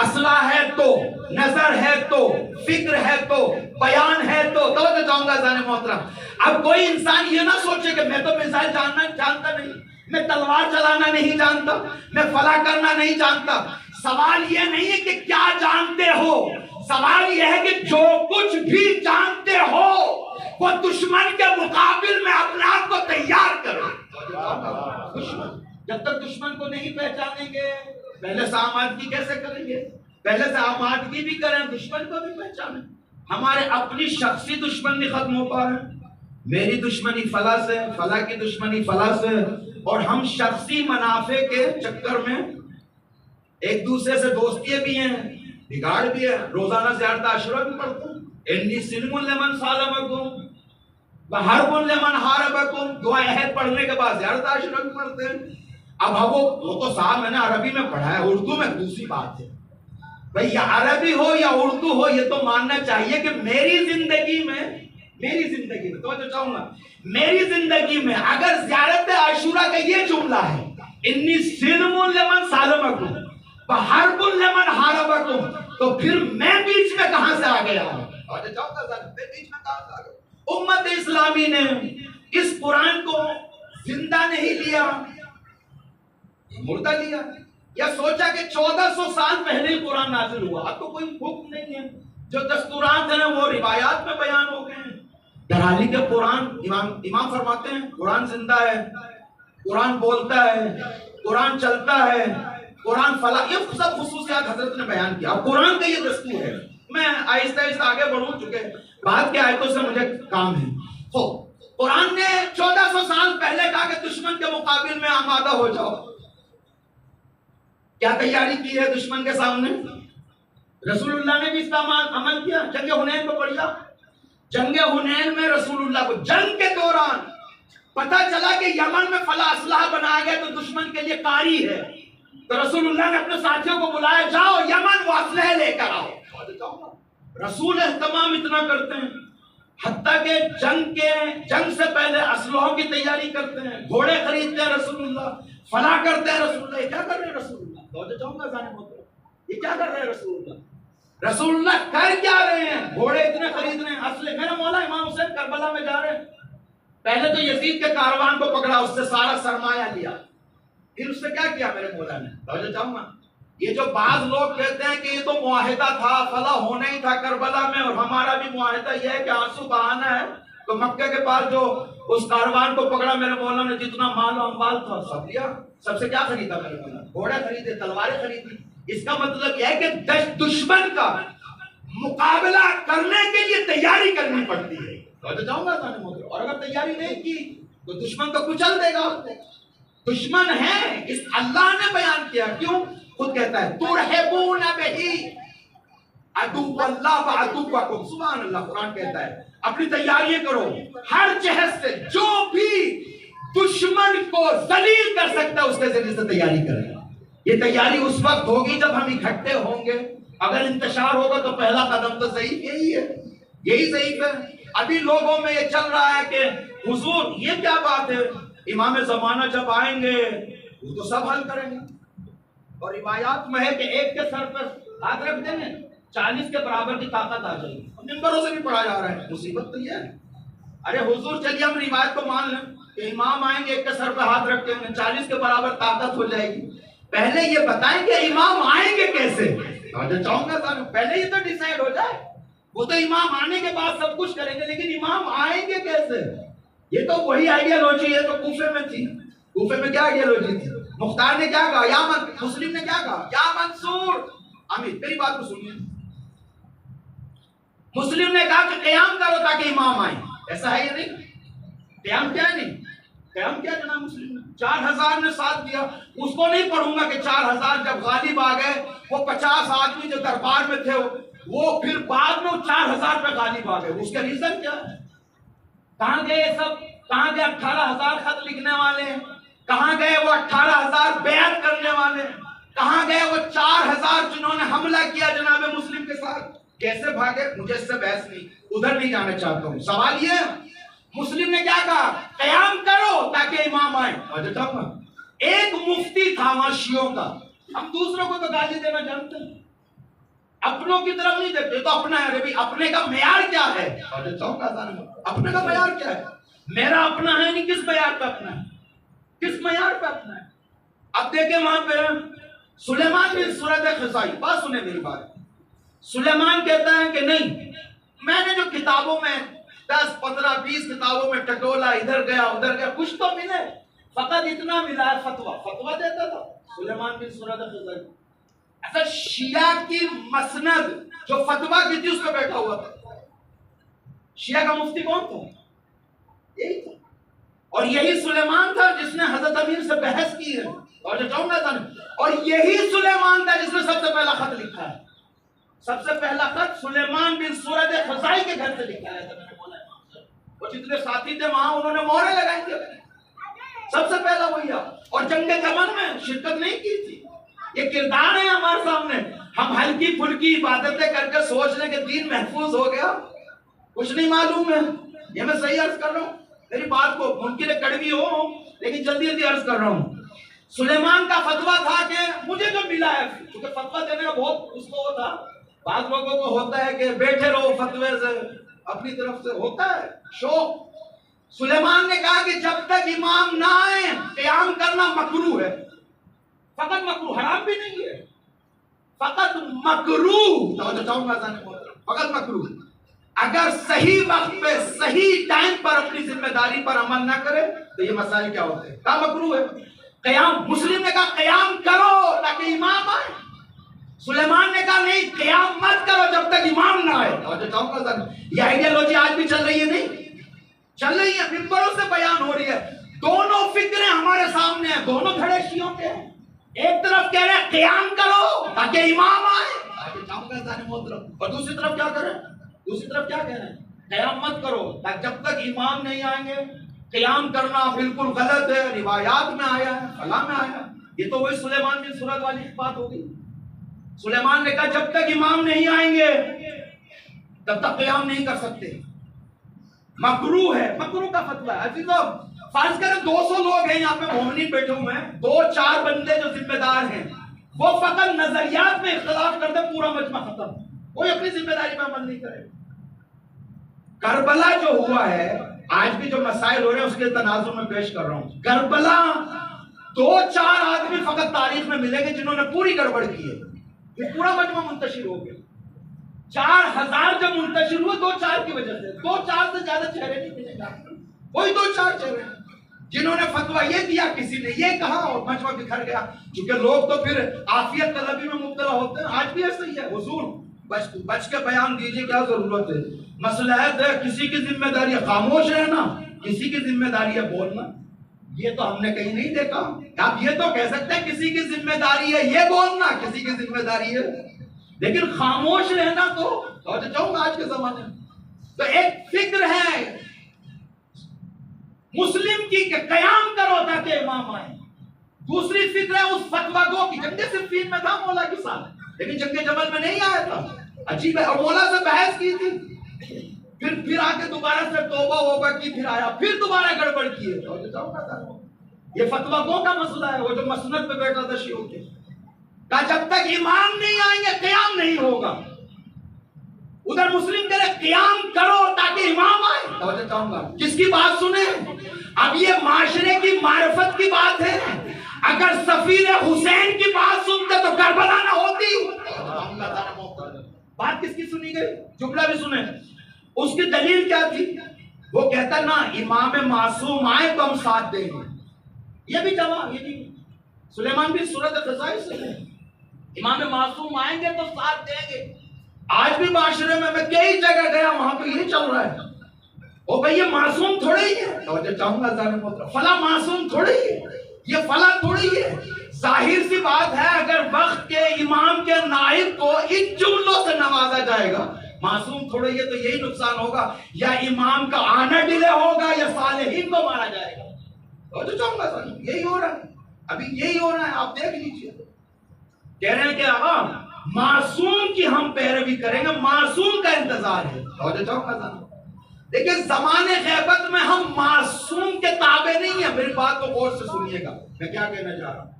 اسلحہ ہے تو, نظر ہے تو, فکر ہے تو, بیان ہے تو. توجہ چاہوں گا ذہن محترم, اب کوئی انسان یہ نہ سوچے کہ میں تو میزائل جانتا نہیں, میں تلوار چلانا نہیں جانتا, میں فلا کرنا نہیں جانتا. سوال یہ نہیں ہے کہ کیا جانتے ہو, سوال یہ ہے کہ جو کچھ بھی جانتے ہو وہ دشمن کے مقابل میں اپنے آپ کو تیار کرو. دشمن, جب تک دشمن کو نہیں پہچانیں گے پہلے سے آمادگی کیسے کریں گے؟ پہلے سے آمادگی بھی کریں, دشمن کو بھی پہچانیں. ہمارے اپنی شخصی دشمن نہیں ختم ہو پا رہے. میری دشمنی فلا سے, فلا کی دشمنی فلا سے, اور ہم شخصی منافع کے چکر میں ایک دوسرے سے دوستیاں بھی ہیں, بگاڑ بھی ہے. روزانہ زیارت عاشورہ بھی پڑھتے ہیں, انی سلم لمن سالمکم وحرب لمن حاربکم. دعا عہد پڑھنے کے بعد زیارت عاشورہ بھی پڑھتے ہیں. اب وہ تو صاحب میں نے عربی میں پڑھا ہے, اردو میں دوسری بات ہے. بھئی یا عربی ہو یا اردو ہو, یہ تو ماننا چاہیے کہ میری زندگی میں توجہ چاہوں گا, میری زندگی میں اگر زیارت عاشورہ کا یہ جملہ ہے انی سلم لمن سالمکم وحرب لمن حاربکم, تو پھر میں بیچ میں کہاں سے آ گیا ہوں؟ توجہ چاہوں گا, میں بیچ میں کہاں سے آ گیا؟ امت اسلامی نے اس قرآن کو زندہ نہیں لیا, مردہ لیا, یا سوچا کہ 1400 سال پہلے ہی قرآن نازل ہوا, اب تو کوئی حکم نہیں ہے, جو دستورات ہیں وہ روایات میں بیان ہو گئے ہیں. درحالی کے قرآن, امام فرماتے ہیں قرآن زندہ ہے, قرآن بولتا ہے, قرآن چلتا ہے, قرآن فلا, یہ سب خصوصیات حضرت نے بیان کیا. اب قرآن کا یہ دستور ہے. میں آہستہ آہستہ آگے بڑھوں چکے, بعد کے آیتوں سے مجھے کام ہے. تو قرآن نے 1400 سال پہلے کہا کہ دشمن کے مقابل میں آمادہ ہو جاؤ. کیا تیاری کی ہے دشمن کے سامنے؟ رسول اللہ نے بھی اس کا عمل کیا. جنگ حنین کو پڑھیا, جنگ حنین میں رسول اللہ کو جنگ کے دوران پتہ چلا کہ یمن میں فلا اسلحہ بنایا گیا تو دشمن کے لیے کاری ہے, تو رسول اللہ نے اپنے ساتھیوں کو بلایا, جاؤ یمن وہ اسلحے لے کر آؤ. رسول اہتمام اتنا کرتے ہیں حتیٰ کہ جنگ سے پہلے اسلحوں کی تیاری کرتے ہیں, گھوڑے خریدتے ہیں رسول اللہ, فلا کرتے ہیں رسول اللہ. یہ کیا کر رہے ہیں رسول اللہ؟ یہ کیا کر رہے ہیں رسول اللہ؟ رسول اللہ کر کیا رہے ہیں؟ گھوڑے اتنے خرید رہے ہیں, اسلحے. میرا مولا امام حسین کربلا میں جا رہے ہیں, پہلے تو یزید کے کاروان کو پکڑا، اس سے سارا سرمایہ لیا، پھر اس سے کیا کیا میرے مولا نے؟ توجہ چاہوں گا، یہ جو بعض لوگ کہتے ہیں کہ یہ تو معاہدہ تھا، فلاں ہونا ہی تھا کربلا میں، اور ہمارا بھی معاہدہ یہ ہے کہ آنسو بہانا ہے، تو مکہ کے پاس جو اس کاروان کو پکڑا میرے مولا نے، جتنا مال و اموال تھا سب لیا۔ سب سے کیا خریدا میرے مولا؟ گھوڑے خریدے، تلواریں خریدی۔ اس کا مطلب یہ ہے کہ دشمن کا مقابلہ کرنے کے لیے تیاری کرنی پڑتی ہے۔ تو جاؤں گا، اور اگر تیاری نہیں کی تو دشمن تو کچل دے گا۔ دشمن ہے، اس اللہ نے بیان کیا، کیوں؟ خود کہتا ہے ترحبون بہی عدو اللہ و عدوکم، سبحان اللہ، قرآن کہتا ہے اپنی تیاری کرو ہر جہت سے، جو بھی دشمن کو ذلیل کر سکتا ہے اس کے ذریعے سے تیاری کریں۔ یہ تیاری اس وقت ہوگی جب ہم اکٹھے ہوں گے۔ اگر انتشار ہوگا تو پہلا قدم تو ضعیف یہی ہے، یہی ضعیف ہے۔ ابھی لوگوں میں یہ چل رہا ہے کہ حضور یہ کیا بات ہے، امام زمانہ جب آئیں گے وہ تو سب حل کریں گے، اور روایات میں ہے کہ ایک کے سر پر ہاتھ رکھ دیں گے 40 کے برابر کی طاقت آ جائے گی۔ منبروں سے بھی پڑھا جا رہا ہے، مصیبت تو یہ ہے۔ ارے حضور چلیے ہم روایت کو مان لیں کہ امام آئیں گے، ایک کے سر پہ ہاتھ رکھ دیں گے 40 کے برابر طاقت ہو جائے گی، پہلے یہ بتائیں کہ امام آئیں گے کیسے؟ چاہوں گا پہلے یہ تو ڈیسائیڈ ہو جائے۔ وہ تو امام آنے کے بعد سب کچھ کریں گے، لیکن امام آئیں گے کیسے؟ یہ تو وہی آئیڈیالوجی ہے تو کوفے میں تھی۔ کوفے میں کیا آئیڈیالوجی تھی؟ مختار نے کیا کہا؟ یا مسلم نے کیا کہا؟ یا منصور، امین میری بات کو سنیے، مسلم نے کہا کہ قیام کرو تاکہ امام آئیں۔ ایسا ہے یا نہیں؟ قیام کیا ہے؟ نہیں قیام کیا جناب مسلم نے؟ 4000 نے ساتھ دیا۔ اس کو نہیں پڑھوں گا کہ 4000 جب غالب آ گئے، وہ 50 آدمی جو دربار میں تھے وہ پھر بعد میں 4000 پہ غالب آ گئے، اس کا ریزن کیا ہے؟ کہاں گئے سب؟ کہاں گئے 18000 خط لکھنے والے؟ کہاں گئے وہ 18000 بیعت کرنے والے؟ کہاں گئے وہ 4000 جنہوں نے حملہ کیا جناب مسلم کے ساتھ؟ کیسے بھاگے؟ مجھے اس سے بحث نہیں، ادھر نہیں جانا چاہتا ہوں۔ سوال یہ، مسلم نے کیا کہا؟ قیام کرو تاکہ امام آئے۔ ایک مفتی تھا وہاں شیعوں کا، ہم دوسروں کو تو گالی دینا جانتے ہیں، اپنوں کی طرف نہیں دیکھتے، تو اپنا ہے۔ ارے اپنے کا معیار کیا ہے؟ اپنے کا معیار کیا ہے؟ میرا اپنا ہے نہیں، کس معیار پہ اپنا ہے؟ کس معیار پہ اپنا ہے؟ اب دیکھیں وہاں پہ سلیمان بن سورۃ خزائی، بات سنیں میری بات۔ سلیمان کہتا ہے کہ نہیں، میں نے جو کتابوں میں 10 15 20 کتابوں میں ٹٹولا، ادھر گیا ادھر گیا، کچھ تو ملے، فقط اتنا ملا ہے فتویٰ دیتا تھا سلیمان بن سورۃ خزائی۔ ایسا شیعہ کی مسند جو فتویٰ کی تھی اس پہ بیٹھا ہوا تھا۔ شیعہ کا مفتی کون تھا؟ یہی تھا، اور یہی سلیمان تھا جس نے حضرت امیر سے بحث کی ہے، اور یہی سلیمان تھا جس نے سب سے پہلا خط لکھا ہے۔ سب سے پہلا خط سلیمان بن سورۃ خزائی کے گھر سے لکھا ہے۔ وہ جتنے ساتھی تھے وہاں انہوں نے مہریں لگائی تھی، سب سے پہلا وہی ہے۔ اور جنگ جمل میں شرکت نہیں کی تھی۔ یہ کردار ہے ہمارے سامنے، ہم ہلکی پھلکی عبادتیں کر کے سوچ لیں کہ دین محفوظ ہو گیا، کچھ نہیں معلوم ہے۔ یہ میں صحیح عرض کر رہا ہوں، میری بات کو ممکن ہے کڑوی ہو لیکن جلدی جلدی عرض کر رہا ہوں۔ سلیمان کا فتویٰ تھا کہ مجھے جو ملا ہے، کیونکہ فتویٰ دینے کا بہت اس کو تھا، بعض لوگوں کو ہوتا ہے کہ بیٹھے رہو فتوے سے، اپنی طرف سے ہوتا ہے شوق۔ سلیمان نے کہا کہ جب تک امام نہ آئے قیام کرنا مکروہ ہے، فقط مکروہ، حرام بھی نہیں ہے، فقط مکروہ، فقط مکروہ۔ اگر صحیح وقت پہ صحیح ٹائم پر اپنی ذمہ داری پر عمل نہ کرے تو یہ مسائل کیا ہوتے ہیں؟ کہا مکروہ ہے۔ قیام، مسلم نے کہا قیام کرو تاکہ امام آئے، سلیمان نے کہا نہیں، قیام مت کرو جب تک امام نہ آئے۔ یہ آئیڈیالوجی آج بھی چل رہی ہے، نہیں چل رہی ہے، ممبروں سے بیان ہو رہی ہے۔ دونوں فکریں ہمارے سامنے ہیں، دونوں کھڑے شیعوں کے ہیں۔ ایک طرف کہہ رہے ہیں قیام کرو تاکہ امام آئے، اور دوسری طرف کیا کریں؟ دوسری طرف کیا کہہ رہے ہیں؟ قیام مت کرو جب تک امام نہیں آئیں گے، قیام کرنا بالکل غلط ہے، روایات میں آیا ہے، فلاں میں آیا ہے۔ یہ تو وہی سلیمان بن سورۃ والی بات ہوگی۔ سلیمان نے کہا جب تک امام نہیں آئیں گے تب تک قیام نہیں کر سکتے، مکروہ ہے، مکروہ کا فتویٰ ہے۔ عزیزو فرض کریں 200 لوگ ہیں یہاں پہ مومنین بیٹھے ہوئے ہیں، 2-4 بندے جو ذمہ دار ہیں وہ فقط نظریات میں اختلاف کر دے، پورا مجمع ختم، کوئی اپنی ذمہ داری پہ عمل نہیں کرے۔ کربلا جو ہوا ہے آج بھی جو مسائل ہو رہے ہیں اس کے تناظر میں پیش کر رہا ہوں. کربلا 2-4 آدمی فقط تاریخ میں ملیں گے جنہوں نے پوری گڑبڑ کی ہے. یہ پورا مجمع منتشر ہو گیا. 4000 جب منتشر ہوئے 2-4 کی وجہ سے. 2-4 سے زیادہ چہرے نہیں ملے گا. وہی 2-4 چہرے جنہوں نے فتویٰ یہ دیا, کسی نے یہ کہا اور مجمع بکھر گیا. کیونکہ لوگ تو پھر عافیت طلبی میں مبتلا ہوتے ہیں. آج بھی ایسا ہی ہے. حضور بچ کے بیان دیجیے, کیا ضرورت ہے؟ مصلحت ہے, کسی کی ذمہ داری ہے خاموش رہنا, کسی کی ذمہ داری ہے بولنا. یہ تو ہم نے کہیں نہیں دیکھا. آپ یہ تو کہہ سکتے ہیں کسی کی ذمہ داری ہے یہ بولنا, کسی کی ذمہ داری ہے, لیکن خاموش رہنا تو چاہوں گا آج کے زمانے میں. تو ایک فکر ہے مسلم کی کہ قیام کرو تاکہ امام آئے. دوسری فکر ہے اس فتویٰ گو کی. جنگ صفین میں تھا مولا کے ساتھ, لیکن جنگ جمل میں نہیں آیا تھا. عجیب ہے. اور مولا سے بحث کی تھی, پھر آ کے دوبارہ سے توبہ کی, پھر آیا, پھر دوبارہ گڑبڑ کی ہے. یہ فتویٰ گو کا مسئلہ ہے. وہ جو مسند پہ بیٹھا تھا شیعوں کے, کہا جب تک امام نہیں آئیں گے قیام نہیں ہوگا. ادھر مسلم کہہ رہے قیام کرو تاکہ امام آئے. توجہ چاہوں گا کس کی بات سنیں. اب یہ معاشرے کی معرفت کی بات ہے. اگر سفیر حسین کی بات سنتے تو کربلا نہ ہوتی. بات کس کی سنی گئی؟ جملہ بھی سنیں. اس کی دلیل کیا تھی؟ وہ کہتا نا امام معصوم آئے تو ہم ساتھ دیں گے. یہ بھی جواب, یہ بھی سلیمان بھی سورۃ قصائص سے ہے, امام معصوم آئیں گے تو ساتھ دیں گے. آج بھی معاشرے میں کئی جگہ گیا وہاں پہ یہ چل رہا ہے. او بھئی یہ معصوم تھوڑے ہی ہے. توجہ چاہوں گا ذرا محترم, فلاں معصوم تھوڑے ہی ہے, یہ فلاں تھوڑی ہے. ظاہر سی بات ہے اگر وقت کے امام کے نائب کو ان جملوں سے نوازا جائے گا, معصوم تھوڑے ہی ہے, تو یہی نقصان ہوگا, یا امام کا آنا ڈیلے ہوگا یا صالحین کو مارا جائے گا. توجہ چاہوں گا ذرا, یہی ہو رہا ہے, ابھی یہی ہو رہا ہے. آپ دیکھ لیجئے, کہہ رہے ہیں کہ آقا معصوم کی ہم پیروی کریں گے, معصوم کا انتظار ہے. توجہ چاہوں گا ذرا. لیکن زمانے غیبت میں ہم معصوم کے تابع نہیں ہیں. میری بات کو غور سے سنیے گا, میں کیا کہنا چاہ رہا ہوں.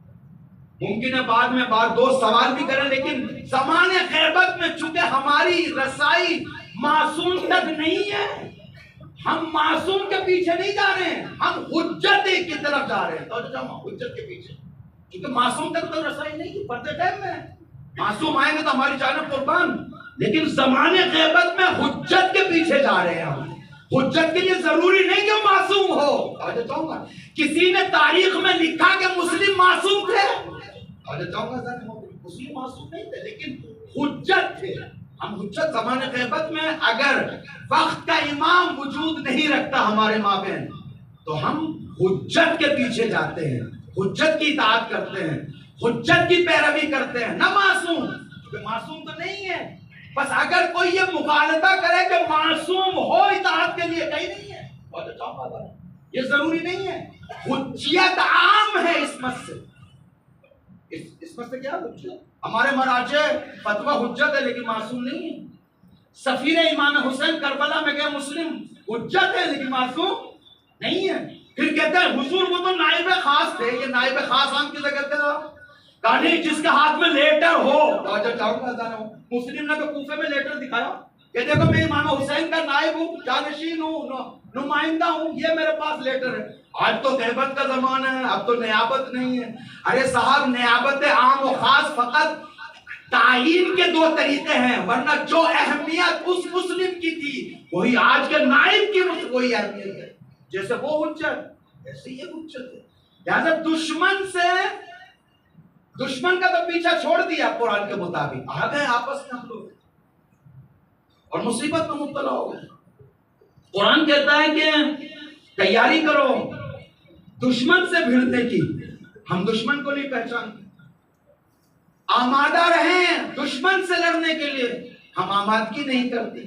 ممکن ہے بعد میں دوست سوال بھی کریں, لیکن زمانے غیبت میں چونکہ ہماری رسائی معصوم تک نہیں ہے, ہم معصوم کے پیچھے نہیں جا رہے ہیں, ہم حجت کی طرف جا رہے ہیں. توجہ چاہوں, حجت کے پیچھے, کیونکہ معصوم تک تو رسائی نہیں کی. پردے ٹائم میں معصوم آئیں گے تو ہماری جانب قربان, لیکن زمانے غیبت میں حجت کے پیچھے جا رہے ہیں ہم. حجت کے لیے ضروری نہیں کہ معصوم ہو. توجہ چاہوں گا, کسی نے تاریخ میں لکھا کہ مسلم معصوم تھے. توجہ چاہوں گا ذرا, مسلم معصوم نہیں تھے لیکن حجت تھے. ہم حجت زمانے غیبت میں اگر وقت کا امام وجود نہیں رکھتا ہمارے مابین تو ہم حجت کے پیچھے جاتے ہیں, حجت کی اطاعت کرتے ہیں, حجت کی پیروی کرتے ہیں, نہ معصوم. کیونکہ معصوم تو نہیں ہے. بس اگر کوئی یہ مغالطہ کرے کہ معصوم ہو اطاعت کے لیے, کہیں نہیں ہے. یہ ضروری نہیں ہے. حجیت عام ہے اسمت سے. اسمت سے کیا حجت؟ ہمارے مراجع فتویٰ حجت ہے لیکن معصوم نہیں ہے. سفیر امام حسین کربلا میں گئے مسلم, حجت ہے لیکن معصوم نہیں ہے. پھر کہتے ہیں حضور وہ تو نائب خاص تھے. یہ نائب خاص ہم کسے کہتے ہیں؟ کہانی جس کے ہاتھ میں لیٹر ہو. توجہ چاہوں گا ذرا, مسلم نے تو کوفے میں لیٹر دکھایا کہ دیکھو میں امام حسین کا نائب ہوں, جانشین ہوں, نمائندہ ہوں, یہ میرے پاس لیٹر ہے. آج تو غیبت کا زمانہ ہے, اب تو نیابت نہیں ہے. ارے صاحب نیابت عام و خاص فقط تعیین کے 2 طریقے ہیں, ورنہ جو اہمیت اس مسلم کی تھی وہی آج کے نائب کی وہی اہمیت ہے. جیسے وہ حجت ایسے یہ حجت ہے. لہذا دشمن کا تو پیچھا چھوڑ دیا قرآن کے مطابق, آ گئے آپس میں ہم لوگ اور مصیبت میں مبتلا ہو گئے. قرآن کہتا ہے کہ تیاری کرو دشمن سے بھیڑنے کی. ہم دشمن کو نہیں پہچانتے. آمادہ رہیں دشمن سے لڑنے کے لیے, ہم آمادگی نہیں کرتے.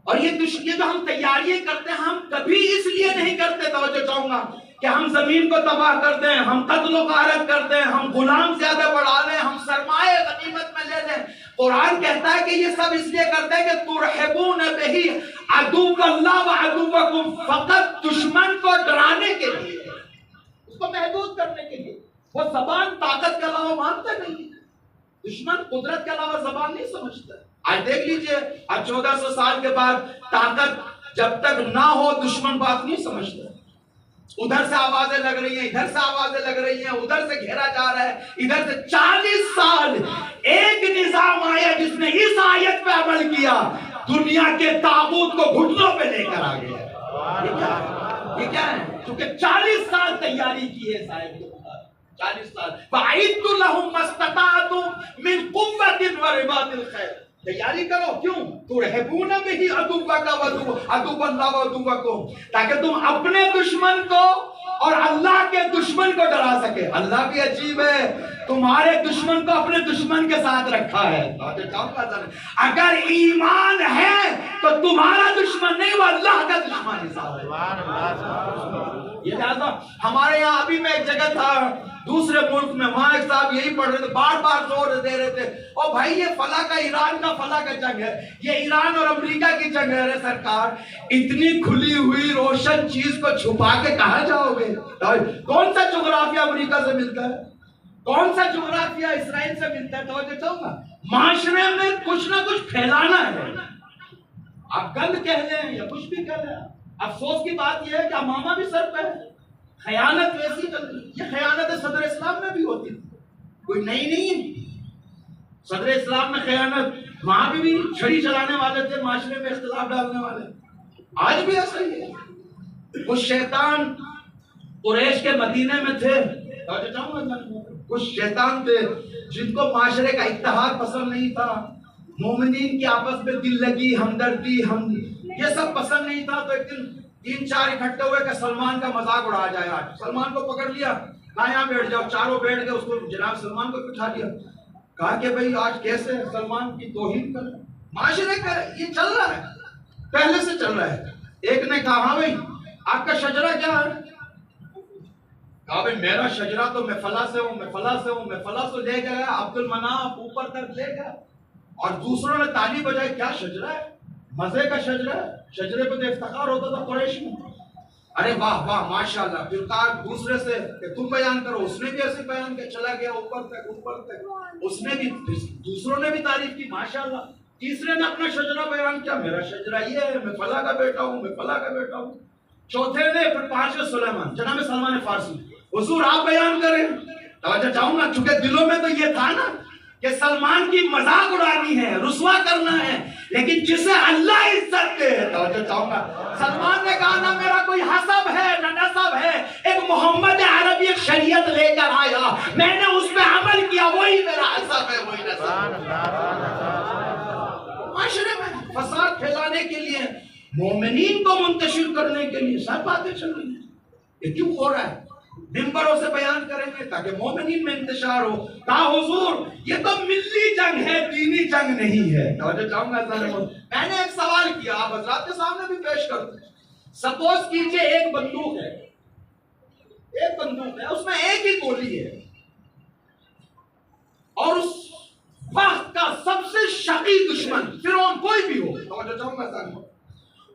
اور یہ جو ہم تیاریاں کرتے ہیں ہم کبھی اس لیے نہیں کرتے, توجہ چاہوں گا, کہ ہم زمین کو تباہ کر دیں, ہم قتل و غارت کر دیں, ہم غلام زیادہ بڑھا لیں, ہم سرمایہ غنیمت میں لے لیں. قرآن کہتا ہے کہ یہ سب اس لیے کرتے ہیں کہ ترحبون بہی عدو اللہ و عدوکم, فقط دشمن کو ڈرانے کے لیے, اس کو محدود کرنے کے لیے. وہ زبان طاقت کے علاوہ مانتا نہیں. دشمن قدرت کے علاوہ زبان نہیں سمجھتا. آج دیکھ لیجئے, اب 1400 سال کے بعد طاقت جب تک نہ ہو دشمن بات نہیں سمجھتا. ادھر سے آوازیں لگ رہی ہیں, ادھر سے آوازیں لگ رہی ہیں, ادھر سے گھیرا جا رہا ہے, ادھر سے 40 سال ایک نظام آیا جس نے اس آیت پہ عمل کیا, دنیا کے طاغوت کو گھٹنوں پہ لے کر آ گیا. یہ کیا ہے؟ چونکہ 40 سال تیاری کی ہے اس آیت کے اوپر. 40 سال فَأَعِدُّ لَهُمْ مَا اسْتَطَعْتُم مِّن قُوَّةٍ وَرِبَاطِ الْخَيْلِ. تیاری کرو. کیوں؟ تُرْهِبُونَ بِهِ عَدُوَّكَ وَعَدُوَّ اللَّهِ وَعَدُوَّكُمْ, تاکہ تم اپنے دشمن کو اور اللہ کے دشمن کو ڈرا سکے. اللہ بھی عجیب ہے, تمہارے دشمن کو اپنے دشمن کے ساتھ رکھا ہے. اگر ایمان ہے تو تمہارا دشمن نہیں, وہ اللہ کا دشمن ہے. یہ لہذا ہمارے یہاں ابھی میں ایک جگہ تھا دوسرے ملک میں, وہاں ایک صاحب یہی پڑھ رہے تھے, بار بار زور دے رہے تھے, اور بھائی یہ فلاں کا ایران کا فلاں کا جنگ ہے, یہ ایران اور امریکہ کی جنگ ہے. رے سرکار, اتنی کھلی ہوئی روشن چیز کو چھپا کے کہاں جاؤ گے؟ کون سا جغرافیہ امریکہ سے ملتا ہے, کون سا جغرافیہ اسرائیل سے ملتا ہے؟ توجہ چاہوں گا, معاشرے میں کچھ نہ کچھ پھیلانا ہے. آپ گند کہہ لیں یا کچھ بھی کہہ لیں, افسوس کی بات یہ ہے کہ امامہ بھی سر پہ ہے. خیانت ویسی چل رہی, یہ خیانت صدر اسلام میں بھی ہوتی تھی, کوئی نئی نہیں. صدر اسلام میں خیانت, وہاں بھی چھڑی چلانے والے تھے, معاشرے میں اختلاف ڈالنے والے. آج بھی ایسا ہی ہے. کچھ شیطان قریش کے مدینے میں تھے, کچھ شیطان تھے جن کو معاشرے کا اتحاد پسند نہیں تھا, مومنین کی آپس میں دل لگی, ہمدردی, یہ سب پسند نہیں تھا. تو ایک دن 3-4 اکٹھے ہوئے کہ سلمان کا مذاق اڑایا جائے. آج سلمان کو پکڑ لیا, کہا یہاں بیٹھ جاؤ. چاروں بیٹھ گئے, اس کو جناب سلمان کو بٹھا دیا. کہا کہ بھئی آج کیسے سلمان کی توہین کر, معاشرے کا یہ چل رہا ہے, پہلے سے چل رہا ہے. ایک نے کہا ہاں بھئی آپ کا شجرہ کیا ہے؟ کہا بھئی میرا شجرہ تو میں فلاں سے ہوں, میں فلاں سے ہوں, میں فلاں سے لے گیا عبد المناف اوپر تک لے گیا. اور دوسروں نے تالی بجائی, کیا شجرہ ہے, مزے کا شجرہ ہے, شجرے پہ تو افتخار ہوتا تھا قریش میں. ارے واہ واہ ماشاءاللہ. پھر کہا دوسرے سے کہ تم بیان کرو, اس نے بھی ایسے بیان کیا, چلا گیا اوپر تک, اس نے بھی, دوسروں نے بھی تعریف کی ماشاءاللہ. تیسرے نے اپنا شجرہ بیان کیا, میرا شجرہ یہ ہے, میں فلاں کا بیٹا ہوں, میں فلاں کا بیٹا ہوں. چوتھے نے, پھر 5ویں سلیمان, جناب سلمان فارسی, حضور آپ بیان کریں. توجہ چاہوں گا, چونکہ دلوں میں تو یہ تھا نا کہ سلمان کی مذاق اڑانی ہے, رسوا کرنا ہے, لیکن جسے اللہ عزت دے. توجہ چاہوں گا, سلمان نے کہا نہ میرا کوئی حسب ہے نہ نسب ہے, ایک محمد عربی ایک شریعت لے کر آیا, میں نے اس پہ عمل کیا, وہی میرا حسب ہے, وہی نسب ہے. معاشرے میں فساد پھیلانے کے لیے, مومنین کو منتشر کرنے کے لیے سب باتیں چل رہی ہیں. یہ کیوں ہو رہا ہے؟ منبروں سے بیان کریں گے تاکہ مومنین میں انتشار ہو. کہا حضور یہ تو ملی جنگ ہے, دینی جنگ نہیں ہے. توجہ چاہوں گا, میں نے ایک سوال کیا, آپ حضرات کے سامنے بھی پیش کرتے ہیں. سپوز کیجئے ایک بندوق ہے, ایک بندوق ہے, اس میں ایک ہی گولی ہے, اور اس وقت کا سب سے شقی دشمن فرعون کوئی بھی ہو, توجہ چاہوں گا,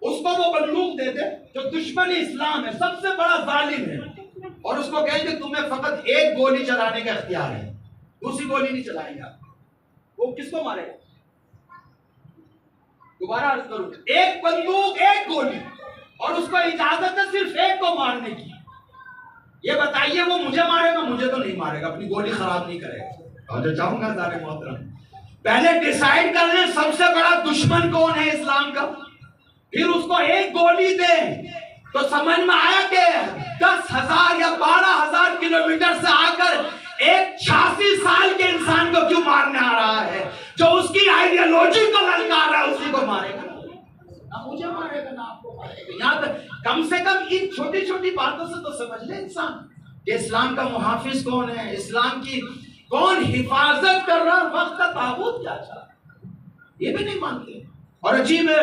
اس کو وہ بندوق دے دے جو دشمن اسلام ہے, سب سے بڑا ظالم ہے, اور اس کو کہیں کہ تمہیں فقط ایک گولی چلانے کا اختیار ہے, دوسری گولی نہیں چلائیں گا, وہ کس کو مارے گا؟ دوبارہ عرض کروں, ایک بندوق ایک گولی, اور اس کو اجازت ہے صرف ایک کو مارنے کی. یہ بتائیے وہ مجھے مارے گا؟ مجھے تو نہیں مارے گا, اپنی گولی خراب نہیں کرے گا. اور جو چاہوں گا سارے محترم, پہلے ڈیسائیڈ کر لیں سب سے بڑا دشمن کون ہے اسلام کا, پھر اس کو ایک گولی دیں تو سمجھ میں آیا کہ 10,000 یا 12,000 کلومیٹر سے آ کر ایک 86 سال کے انسان کو کیوں مارنے آ رہا ہے, جو اس کی آئیڈیالوجی کو للکار رہا ہے, اسی کو مارے گا. نہ مجھے مارے گا نہ آپ کو مارے گا. یہاں تک کم سے کم ان چھوٹی چھوٹی باتوں سے تو سمجھ لے انسان کہ اسلام کا محافظ کون ہے, اسلام کی کون حفاظت کر رہا, وقت کا طاغوت کیا چاہتا ہے, یہ بھی نہیں مانتے. اور عجیب ہے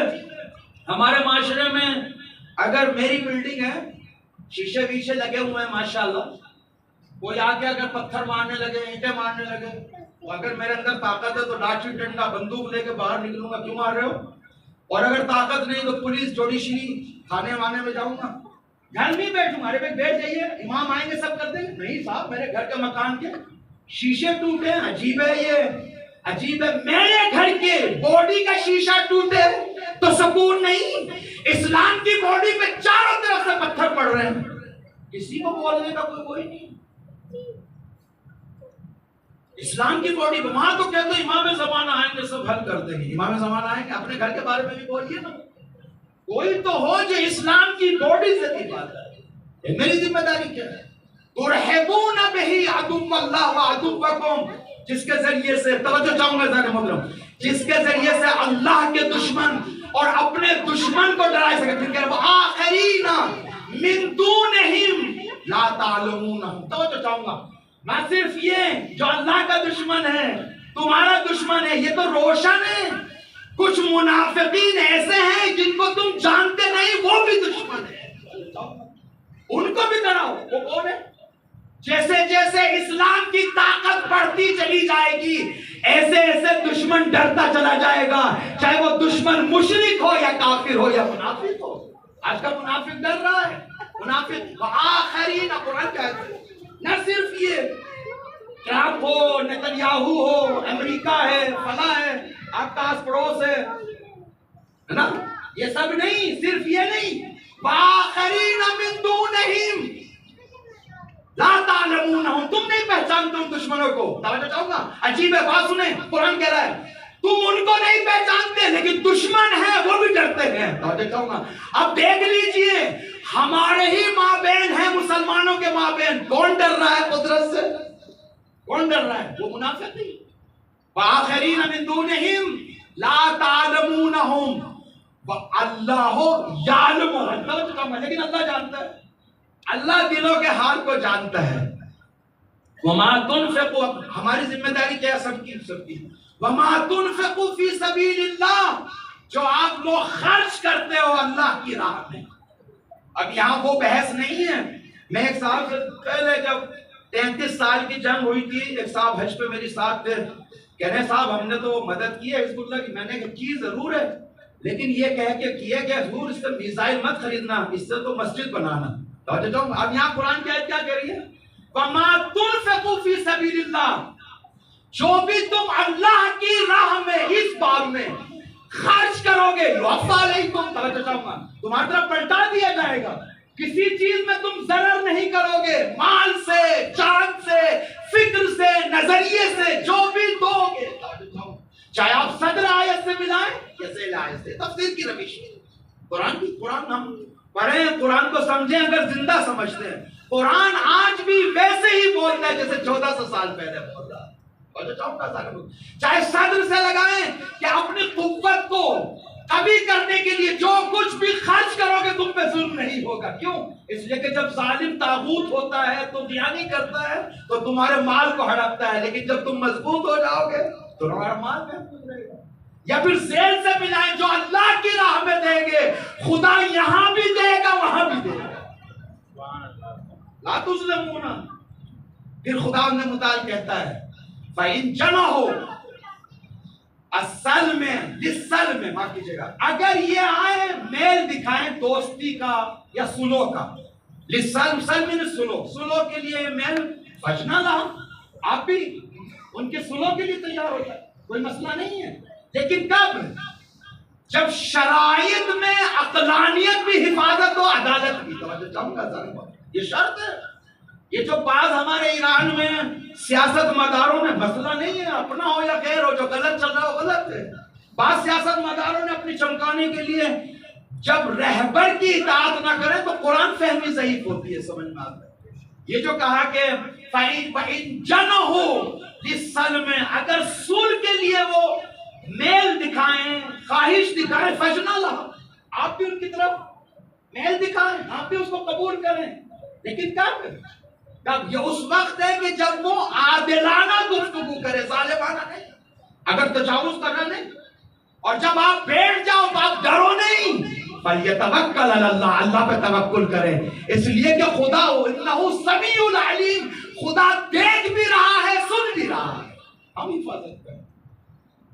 ہمارے معاشرے میں, اگر میری بلڈنگ ہے, شیشے ویشے لگے ہوئے ہیں ماشاءاللہ, کوئی آگے اگر پتھر مارنے لگے, اینٹیں مارنے لگے, تو اگر میرے اندر طاقت ہے تو لاٹھی ڈنڈا بندوق لے کے باہر نکلوں گا, کیوں مار رہے ہو؟ اور اگر طاقت نہیں تو پولیس جوڈیشری تھانے وانے میں جاؤں گا. گھر میں بیٹھوں گا, ارے بھائی بیٹھ جائیے, امام آئیں گے سب کر دیں گے. نہیں صاحب, میرے گھر کے مکان کے شیشے ٹوٹے ہیں, عجیب ہے, یہ عجیب ہے, میرے گھر کے باڈی کا شیشہ ٹوٹے, تو سکون نہیں. اسلام کی باڈی پہ چاروں طرف سے پتھر پڑ رہے ہیں, کسی کو بولنے کا کوئی نہیں. اسلام کی باڈی پہ وہاں تو کہتے امام زمانہ آئیں گے سب حل کر دیں گے. امام زمانہ آئیں گے, اپنے گھر کے بارے میں بھی بولیے نا. کوئی تو ہو جو اسلام کی باڈی سے کی بات ہے. میری ذمہ داری کیا ہے؟ ترحبون بہی عدو اللہ و عدوکم, جس کے ذریعے سے, توجہ چاہوں گا ذرا محترم, جس کے ذریعے سے اللہ کے دشمن اور اپنے دشمن کو ڈرا سکے. پھر کہ وآخرین من دونہم لا تعلمونہم. توجہ چاہوں گا, نہ صرف یہ جو اللہ کا دشمن ہے تمہارا دشمن ہے, یہ تو روشن ہے. کچھ منافقین ایسے ہیں جن کو تم جانتے نہیں, وہ بھی دشمن ہے, ان کو بھی ڈراؤ. وہ کون ہے؟ جیسے جیسے اسلام کی طاقت بڑھتی چلی جائے گی ایسے ایسے دشمن ڈرتا چلا جائے گا, چاہے وہ دشمن مشرک ہو یا کافر ہو یا منافق ہو. آج کا منافق ڈر رہا ہے. منافق وآخرین, قرآن کہتے ہیں نہ صرف یہ ٹرمپ ہو, نتنیاہو ہو, امریکہ ہے, فلاں ہے, آپ کا آس پڑوس ہے نا, یہ سب نہیں, صرف یہ نہیں. وآخرین من دونہم لا تعلمونہم, تم نہیں پہچانتے ان دشمنوں کو. توجہ چاہوں گا, عجیب ہے, بات سنیں, قرآن کہہ رہا ہے تم ان کو نہیں پہچانتے لیکن دشمن ہے وہ بھی ڈرتے ہیں. توجہ چاہوں گا, اب دیکھ لیجئے ہمارے ہی ماں بہن ہیں, مسلمانوں کے ماں بہن, کون ڈر رہا ہے قدرت سے؟ کون ڈر رہا ہے؟ وہ منافق نہیں. وآخرین من دونہم لا تعلمونہم واللہ یعلمہم. توجہ چاہوں گا, لیکن اللہ جانتا ہے, اللہ دلوں کے حال کو جانتا ہے. وما تنفقوا, ہماری ذمہ داری کیا ہے سب کی, وما تنفقوا فی سبیل اللہ, جو آپ لوگ خرچ کرتے ہو اللہ کی راہ میں. اب یہاں وہ بحث نہیں ہے. میں ایک صاحب سے پہلے جب 33 سال کی جنگ ہوئی تھی, ایک صاحب حج پہ میری ساتھ تھے, کہہ رہے صاحب ہم نے تو مدد کی ہے حزب اللہ کی. میں نے کہا چیز ضرور ہے لیکن یہ کہہ کے کیا کہ حضور اس سے میزائل مت خریدنا, اس سے تو مسجد بنانا. اب یہاں قرآن کی آیت کیا کہہ رہی ہے؟ وَمَا تُنْفِقُوا فِي سَبِيلِ اللَّهِ, جو بھی تم اللہ کی راہ میں اس بار میں خرچ کرو گے یوفیٰ علیکم, توجہ چاہوں گا, تمہاری طرف پلٹا دیا جائے گا. کسی چیز میں تم ضرر نہیں کرو گے, مال سے, جان سے, فکر سے, نظریے سے, جو بھی دو گے, چاہے آپ صدر آیت سے ملائیں یا ذیل آیت سے. تفسیر کی روش قرآن ہم پڑھیں, قرآن کو سمجھیں اگر زندہ سمجھتے ہیں. قرآن آج بھی ویسے ہی بولتا ہے جیسے 1400 سال پہلے بول رہا ہے. چاہے صدر سے لگائیں کہ اپنی قوت کو کبھی کرنے کے لیے جو کچھ بھی خرچ کرو گے تم پہ ظلم نہیں ہوگا. کیوں؟ اس لیے کہ جب ظالم طاغوت ہوتا ہے تو دیانی کرتا ہے تو تمہارے مال کو ہڑپتا ہے, لیکن جب تم مضبوط ہو جاؤ گے تو تمہارا مال محفوظ رہے گا. یا پھر ذیل سے ملائیں, جو اللہ کی راہ میں دیں گے خدا یہاں بھی دے گا وہاں بھی دے گا. لا تظلمون. پھر خدا نے متعال کہتا ہے فَإِن جَنَحُوا السَّلْمِ لِلسَّلْمِ, معاف کیجئے گا, اگر یہ آئے میل دکھائیں دوستی کا یا سلو کا, لِلسَّلْمِ, سلم سلو کے لیے میل, فَجْنَا لَهُمْ, آپ بھی ان کے سلو کے لیے تیار ہو جائے, کوئی مسئلہ نہیں ہے. لیکن کب؟ جب شرائط میں عقلانیت بھی حفاظت ہو, عدالت بھی. توجہ چاہوں گا ذرا, یہ شرط ہے. یہ جو بعض ہمارے ایران میں سیاست مداروں نے, مسئلہ نہیں ہے اپنا ہو یا غیر ہو, جو غلط چل رہا ہو غلط ہے. بعض سیاست مداروں نے اپنی چمکانے کے لیے جب رہبر کی اطاعت نہ کریں تو قرآن فہمی ضعیف ہوتی ہے, سمجھ میں آتا ہے. یہ جو کہا کہ فَإِن جَنَحُوا لِلسَّلْمِ, اگر صلح کے لیے وہ میل دکھائیں, خواہش دکھائیں, فَجْنَا لَهُمْ, آپ بھی ان کی طرف میل دکھائیں, آپ بھی اس کو قبول کریں. لیکن کب یہ اس وقت ہے کہ جب وہ عادلانہ گفتگو کرے, ظالمانہ نہیں. اگر تجاوز کرنا نہیں, اور جب آپ بیٹھ جاؤ تو آپ ڈرو نہیں. فَلْيَتَوَكَّلْ عَلَى اللَّهِ, اللہ پہ توکل کریں, اس لیے کہ خدا انہ سمیع العلیم, خدا دیکھ بھی رہا ہے, سن بھی رہا ہے. ہم حفاظت کریں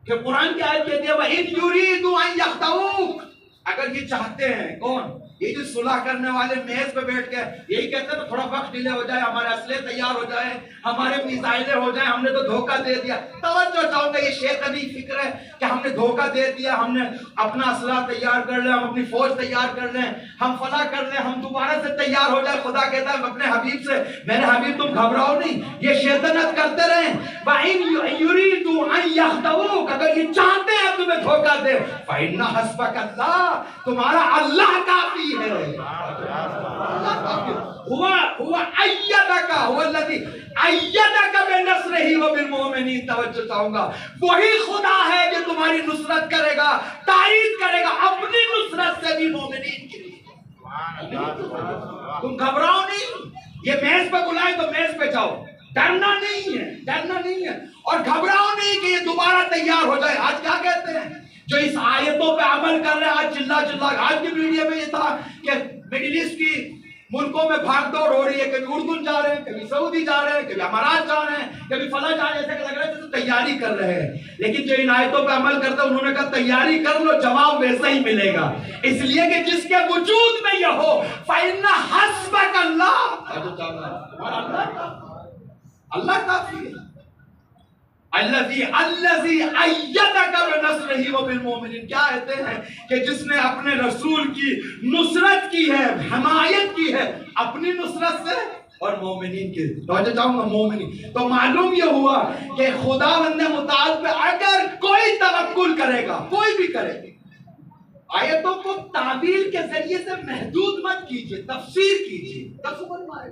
کہ قرآن کی آیت کہتی ہے وَإِن يُرِيدُوا أَن يَخْدَعُوكَ, اگر یہ چاہتے ہیں, کون؟ یہ جو صلح کرنے والے میز پہ بیٹھ کے یہی کہتے ہیں تھوڑا وقت ڈیلے ہو جائے، ہمارے اسلحے تیار ہو جائے، ہمارے میزائلیں ہو جائیں، ہم نے تو دھوکہ دے دیا. توجہ چاہوں گا، یہ شیطانی فکر ہے کہ ہم نے دھوکہ دے دیا، ہم نے اپنا اسلحہ تیار کر لیں، ہم اپنی فوج تیار کر لیں، ہم فلاں کر لیں، ہم دوبارہ سے تیار ہو جائے. خدا کہتا ہے اپنے حبیب سے، میرے حبیب تم گھبراؤ نہیں، یہ شیطنت کرتے رہیں. وَإِن يُرِيدُوا أَن يَخْدَعُوكَ، اگر یہ چاہتے ہیں تمہیں دھوکہ دے، فَإِنَّ حَسْبَكَ اللَّهُ، تمہارا اللہ کافی ہے. هو أيدك، هو الذي أيدك بنصره وبالمؤمنين. توجہ چاہوں گا، وہی خدا ہے جو تمہاری نصرت کرے گا، تائید کرے گا اپنی نصرت سے بھی مومنین کے لیے. تم گھبراؤ نہیں، یہ میز پہ بلائے تو میز پہ جاؤ، ڈرنا نہیں ہے، ڈرنا نہیں ہے. اور گھبراؤ نہیں کہ یہ دوبارہ تیار ہو جائے. آج کیا کہتے ہیں جو اس آیتوں پہ عمل کر رہے ہیں، آج چلا آج کی میڈیا میں یہ تھا کہ مڈل ایسٹ کی ملکوں میں بھاگ دوڑ ہو رہی ہے، کبھی اردن جا رہے ہیں، کبھی سعودی جا رہے ہیں، کبھی امارات جا رہے ہیں، کبھی فلاں جا رہے ہیں، ایسا لگ رہا ہے جیسے تیاری کر رہے ہیں. لیکن جو ان آیتوں پہ عمل کرتے ہیں انہوں نے کہا تیاری کر لو، جواب ویسا ہی ملے گا، اس لیے کہ جس کے وجود میں یہ ہو فَإِنَّ حَسْبَكَ اللَّهُ، اللہ کافی ہے. الذی ایدک بنصرہ وبالمؤمنین، کیا کہتے ہیں کہ جس نے اپنے رسول کی نصرت کی ہے، حمایت کی ہے اپنی نصرت سے اور مومنین کی. توجہ چاہوں گا، مومنین. تو معلوم یہ ہوا کہ خداوند متعال پہ اگر کوئی توکل کرے گا، کوئی بھی کرے گا، آیتوں کو تعبیر کے ذریعے سے محدود مت کیجئے، تفسیر کیجئے، تصور مائے.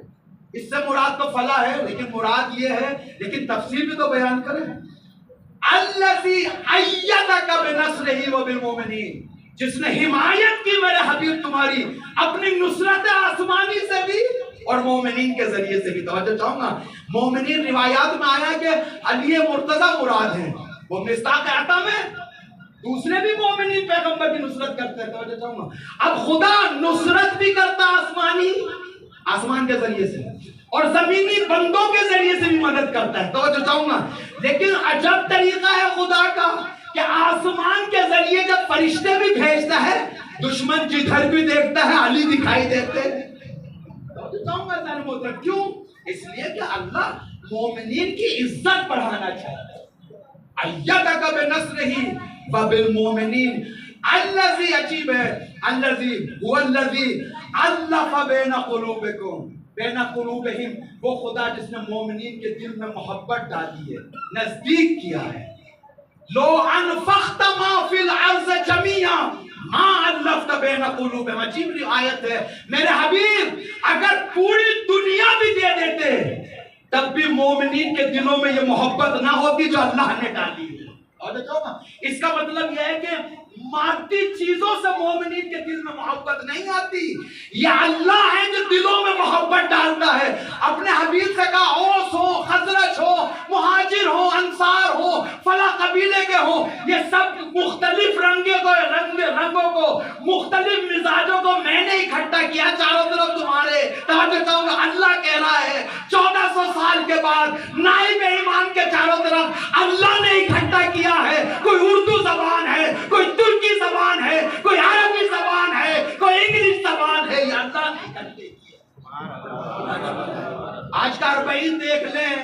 اس سے مراد تو فلاح ہے، لیکن مراد یہ ہے، لیکن تفسیر بھی تو بیان کریں. الذی ایدک بنصرہ وبالمؤمنین، جس نے حمایت کی میرے حبیب تمہاری اپنی نصرت آسمانی سے بھی اور مومنین کے ذریعے سے بھی. توجہ چاہوں گا، مومنین روایات میں آیا کہ علی مرتضی مراد ہیں، وہ مصداق عطا میں دوسرے بھی مومنین پیغمبر کی نصرت کرتے ہیں. توجہ چاہوں گا، اب خدا نصرت بھی کرتا آسمان کے ذریعے سے اور زمینی بندوں کے ذریعے سے بھی مدد کرتا ہے. توجہ چاہوں گا، لیکن عجب طریقہ ہے خدا کا کہ آسمان کے ذریعے جب فرشتے بھی بھیجتا ہے، دشمن جدھر بھی دیکھتا ہے علی دکھائی دیتے ہیں. توجہ چاہوں گا ذہن محترم، کیوں؟ اس لیے کہ اللہ مومنین کی عزت بڑھانا چاہتا ہے. ایدک بنصرہ وبالمؤمنین الذی، عجیب ہے، الذی هو الذی الف بین قلوبکم بین قلوبہم، وہ خدا جس نے مومنین کے دل میں محبت ڈالی ہے، نزدیک کیا ہے. لو انفقت ما فی الارض جمیعا ما الفت بین قلوبہم. عجیب آیت ہے، میرے حبیب اگر پوری دنیا بھی دے دیتے تب بھی مومنین کے دلوں میں یہ محبت نہ ہوتی جو اللہ نے ڈالی ہے. اور دیکھو نا، اس کا مطلب یہ ہے کہ مادی چیزوں سے مومنین کے دل میں محبت نہیں آتی، یہ اللہ ہے جو دلوں میں محبت ڈالتا ہے. اپنے حبیب سے کہا اوس ہو، خزرج ہو، مہاجر ہو، انصار ہو، فلاں قبیلے کے ہو، یہ سب مختلف رنگوں کو مختلف مزاجوں کو میں نے اکٹھا کیا چاروں طرف تمہارے. توجہ چاہوں گا، اللہ کہہ رہا ہے 1400 سال کے بعد نائب ایمان کے چاروں طرف اللہ نے اکٹھا کیا ہے. کوئی اردو زبان ہے، کوئی ترکی زبان ہے، کوئی عربی زبان ہے، کوئی انگلش زبان ہے، یہ اللہ نے اکٹھے کیا. آج کا 40 دیکھ لیں،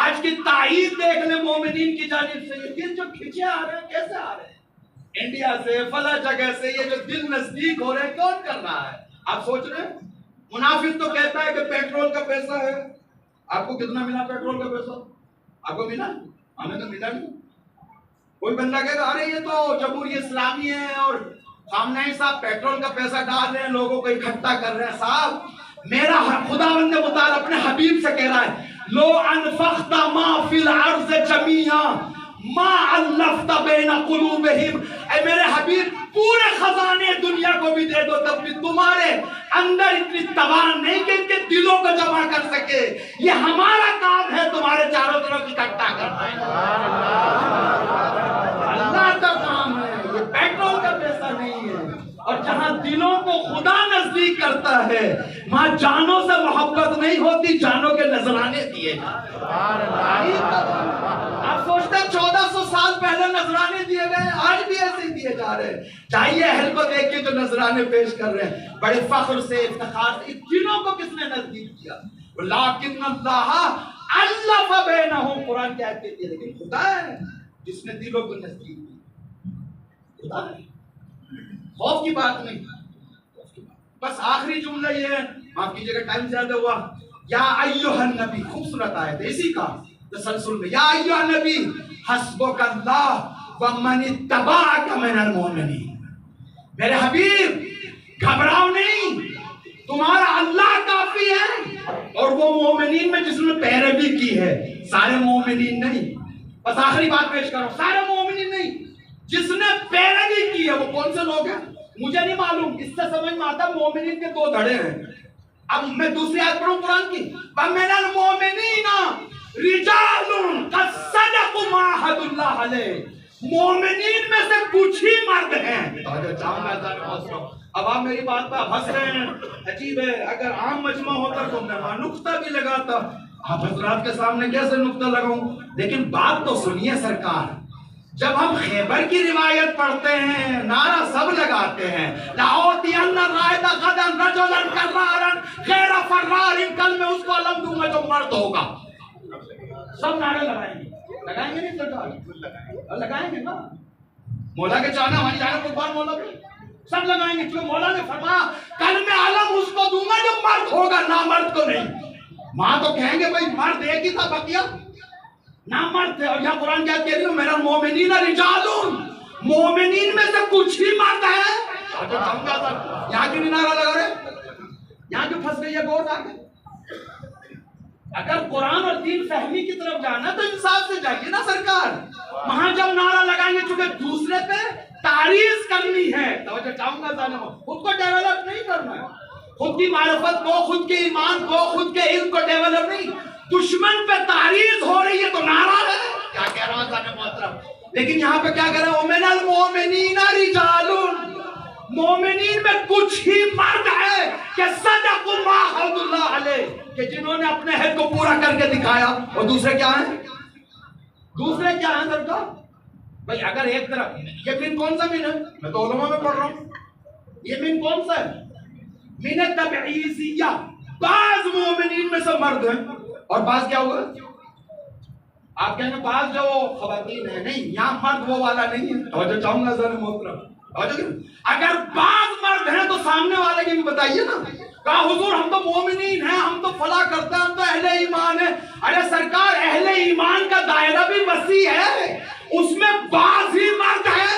آج کی تائید دیکھ لیں مومنین کی جانب سے. یہ دل جو کھچے آ رہے ہیں، کیسے آ رہے ہیں؟ انڈیا سے، فلاں جگہ سے. یہ جو دل نزدیک ہو رہے ہیں، کون کر رہا ہے؟ آپ سوچ رہے ہیں؟ منافق تو کہتا ہے کہ پیٹرول کا پیسہ ہے. آپ کو کتنا ملا پیٹرول کا پیسہ؟ آپ کو ملا؟ ہمیں تو ملا نہیں. کوئی بندہ کہے گا ارے یہ تو جمہوریہ اسلامی ہے اور خامنہ ای صاحب پیٹرول کا پیسہ ڈال رہے ہیں، لوگوں کو اکٹھا کر رہے ہیں. صاحب میرا خداوند متعال اپنے حبیب سے کہہ رہا ہے لو انفقت ما فی الارض جمیعا ما الفت بین قلوبہم. اے میرے حبیب پورے خزانے دنیا کو بھی دے دو تب بھی تمہارے اندر اتنی توان نہیں کہ ان کے دلوں کو جمع کر سکے. یہ ہمارا کام ہے تمہارے چاروں طرف اکٹھا کرنا ہے. اللہ کا کام ہے، یہ پیٹرول کا پیسہ نہیں ہے. اور جہاں دلوں کو خدا نزدیک کرتا ہے وہاں جانوں سے محبت نہیں ہوتی، جانوں کے نذرانے دیے جاتے ہیں. آپ سوچ سمجھتے ہیں 1400 سال پہلے نذرانے دیے گئے، آج بھی ایسے ہی دیے جا رہے ہیں. چاہیے اہل کو دیکھ کے جو نذرانے پیش کر رہے ہیں بڑے فخر سے، افتخار سے. ان تینوں کو کس نے نزدیک کیا؟ لیکن اللہ الف بینہم، قرآن کی آیت کہتی ہے لیکن خدا ہے جس نے دلوں کو نزدیک کیا. خدا ہے، خوف کی بات نہیں. بس آخری جملہ یہ ہے، معاف کیجیے گا ٹائم زیادہ ہوا. یا ایھا النبی، خوبصورت آیت ہے اسی کا تسلسل میں. یا ایھا النبی حسبک اللہ ومن اتبعک من المؤمنین. میرے حبیب گھبراؤ نہیں، تمہارا اللہ کافی ہے اور وہ مومنین میں جس نے پیروی کی ہے. سارے مومنین نہیں، بس آخری بات پیش کرو، سارے مومنین نہیں، جس نے پیروی کی ہے وہ کون سے لوگ ہیں مجھے نہیں معلوم. اس سے سمجھ میں آتا مومنین کے دو دھڑے ہیں. اب میں دوسری آیت پڑھوں قرآن کی. وَمِنَ الْمُؤْمِنِينَ رِجَالٌ قَدْ صَدَقُوا مَا عَاهَدُوا اللَّهَ عَلَيْهِ. مومنین میں سے کچھ ہی مرد ہیں. اب آپ میری بات پہ ہنس رہے ہیں، عجیب ہے. اگر عام مجمع ہوتا تو میں وہاں نقطہ بھی لگاتا. آپ حضرات کے سامنے کیسے نقطہ لگاؤں؟ لیکن بات تو سنیے سرکار. جب ہم خیبر کی روایت پڑھتے ہیں نعرہ سب لگاتے ہیں، لَأُعْطِيَنَّ الرَّائِدَ غَدًا رَجُلًا كَرَّارًا غَيْرَ فَرَّارٍ. کل میں اس کو علم دوں گا جو مرد ہوگا. سب نعرے لگائیں گے. لگائیں گے نہیں سرکار؟ لگائیں گے نا. مولا کے چاہنا ہماری جانا قربان مولا بھی سب لگائیں گے، کیوں مولا نے فرمایا کل میں علم اس کو دوں گا جو مرد ہوگا، نامرد کو نہیں. ماں تو کہیں گے بھائی مرد ایک ہی تھا بقیہ نامرد تھے. اور یہاں قرآن کیا کہہ رہی ہوں؟ میرا مومنین رجالون، مومنین میں سے کچھ ہی مرد ہیں. یہاں کیوں نہیں نعرہ لگا رہے؟ یہاں کیوں پھنس گئی ہے گوٹ آگے؟ اگر قرآن اور دین فہمی کی طرف جانا تو انصاف سے جائیے نا سرکار. وہاں جب نعرہ لگائیں گے چونکہ دوسرے پہ تعریض کرنی ہے، توجہ چاہوں گا ظالموں، خود کو ڈیولپ نہیں کرنا ہے، خود کی معرفت کو، خود کے ایمان کو، خود کے علم کو ڈیولپ نہیں. دشمن پہ تعریض ہو رہی ہے تو نعرہ ہے. کیا کہہ رہا ہوں ظالم محترم؟ لیکن یہاں پہ کیا کہہ رہا ہے؟ وَمِنَ الْمُؤْمِنِينَ رِجَالٌ، مومنین میں کچھ ہی مرد ہے کہ صدقوا ما عَاهَدُوا اللَّهَ عَلَيْهِ، کہ جنہوں نے اپنے عہد کو پورا کر کے دکھایا. اور دوسرے کیا ہیں؟ دوسرے کیا ہیں سرکار؟ بھئی اگر ایک طرف یہ من کون سا من ہے؟ میں تو علماء میں پڑھ رہا ہوں. یہ من کون سا ہے؟ من تبعیضیہ. بعض مومنین میں سے مرد ہیں اور بعض کیا ہوگا؟ آپ کہیں گے بعض جو خواتین ہیں. نہیں، یہاں مرد وہ والا نہیں ہے. توجہ چاہوں گا ذرا محترم. اگر بعض مرد ہیں تو سامنے والے کی بھی بتائیے نا. کہا حضور ہم تو مومنین ہیں، ہم تو فلاں کرتے ہیں، ہم تو اہل ایمان ہیں. ارے سرکار اہل ایمان کا دائرہ بھی وسیع ہے، اس میں بعض ہی مرد ہیں.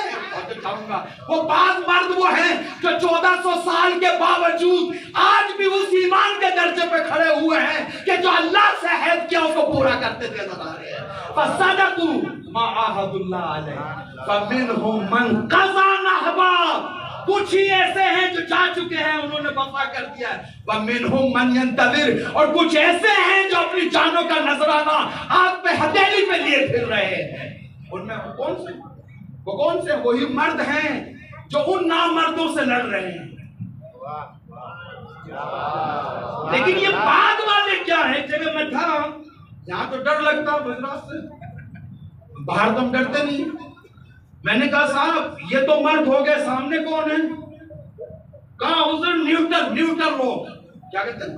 وہ بعض مرد وہ ہیں جو 1400 سال کے باوجود آج بھی اس ایمان کے درجے پہ کھڑے ہوئے ہیں کہ جو اللہ سے عہد کیا اس کو پورا کرتے تھے نظر آ رہے ہیں. فَصَدَقُوا مَا عَاهَدُوا اللَّهَ عَلَيْهِ فَمِنْهُمْ مَنْ قَضَىٰ نَحْبَهُ. کچھ ہی ایسے ہیں جو جا چکے ہیں، انہوں نے وفا کر دیا ہے. وَمِنْهُمْ مَنْ يَنْتَظِرُ، اور کچھ ایسے ہیں جو اپنی جانوں کا نذرانہ آپ پہ ہتھیلی پہ لیے پھر رہے ہیں. ان میں کون سے؟ وہ کون سے؟ وہی مرد ہیں جو ان نامردوں سے لڑ رہے ہیں. لیکن یہ بعد والے کیا ہے؟ جگہ میں تھا یہاں تو ڈر لگتا گجرات سے، باہر تو ہم ڈرتے نہیں. میں نے کہا صاحب یہ تو مرد ہو گئے، سامنے کون ہے؟ کہا حضور نیوٹر لوگ. کیا کہتے ہیں؟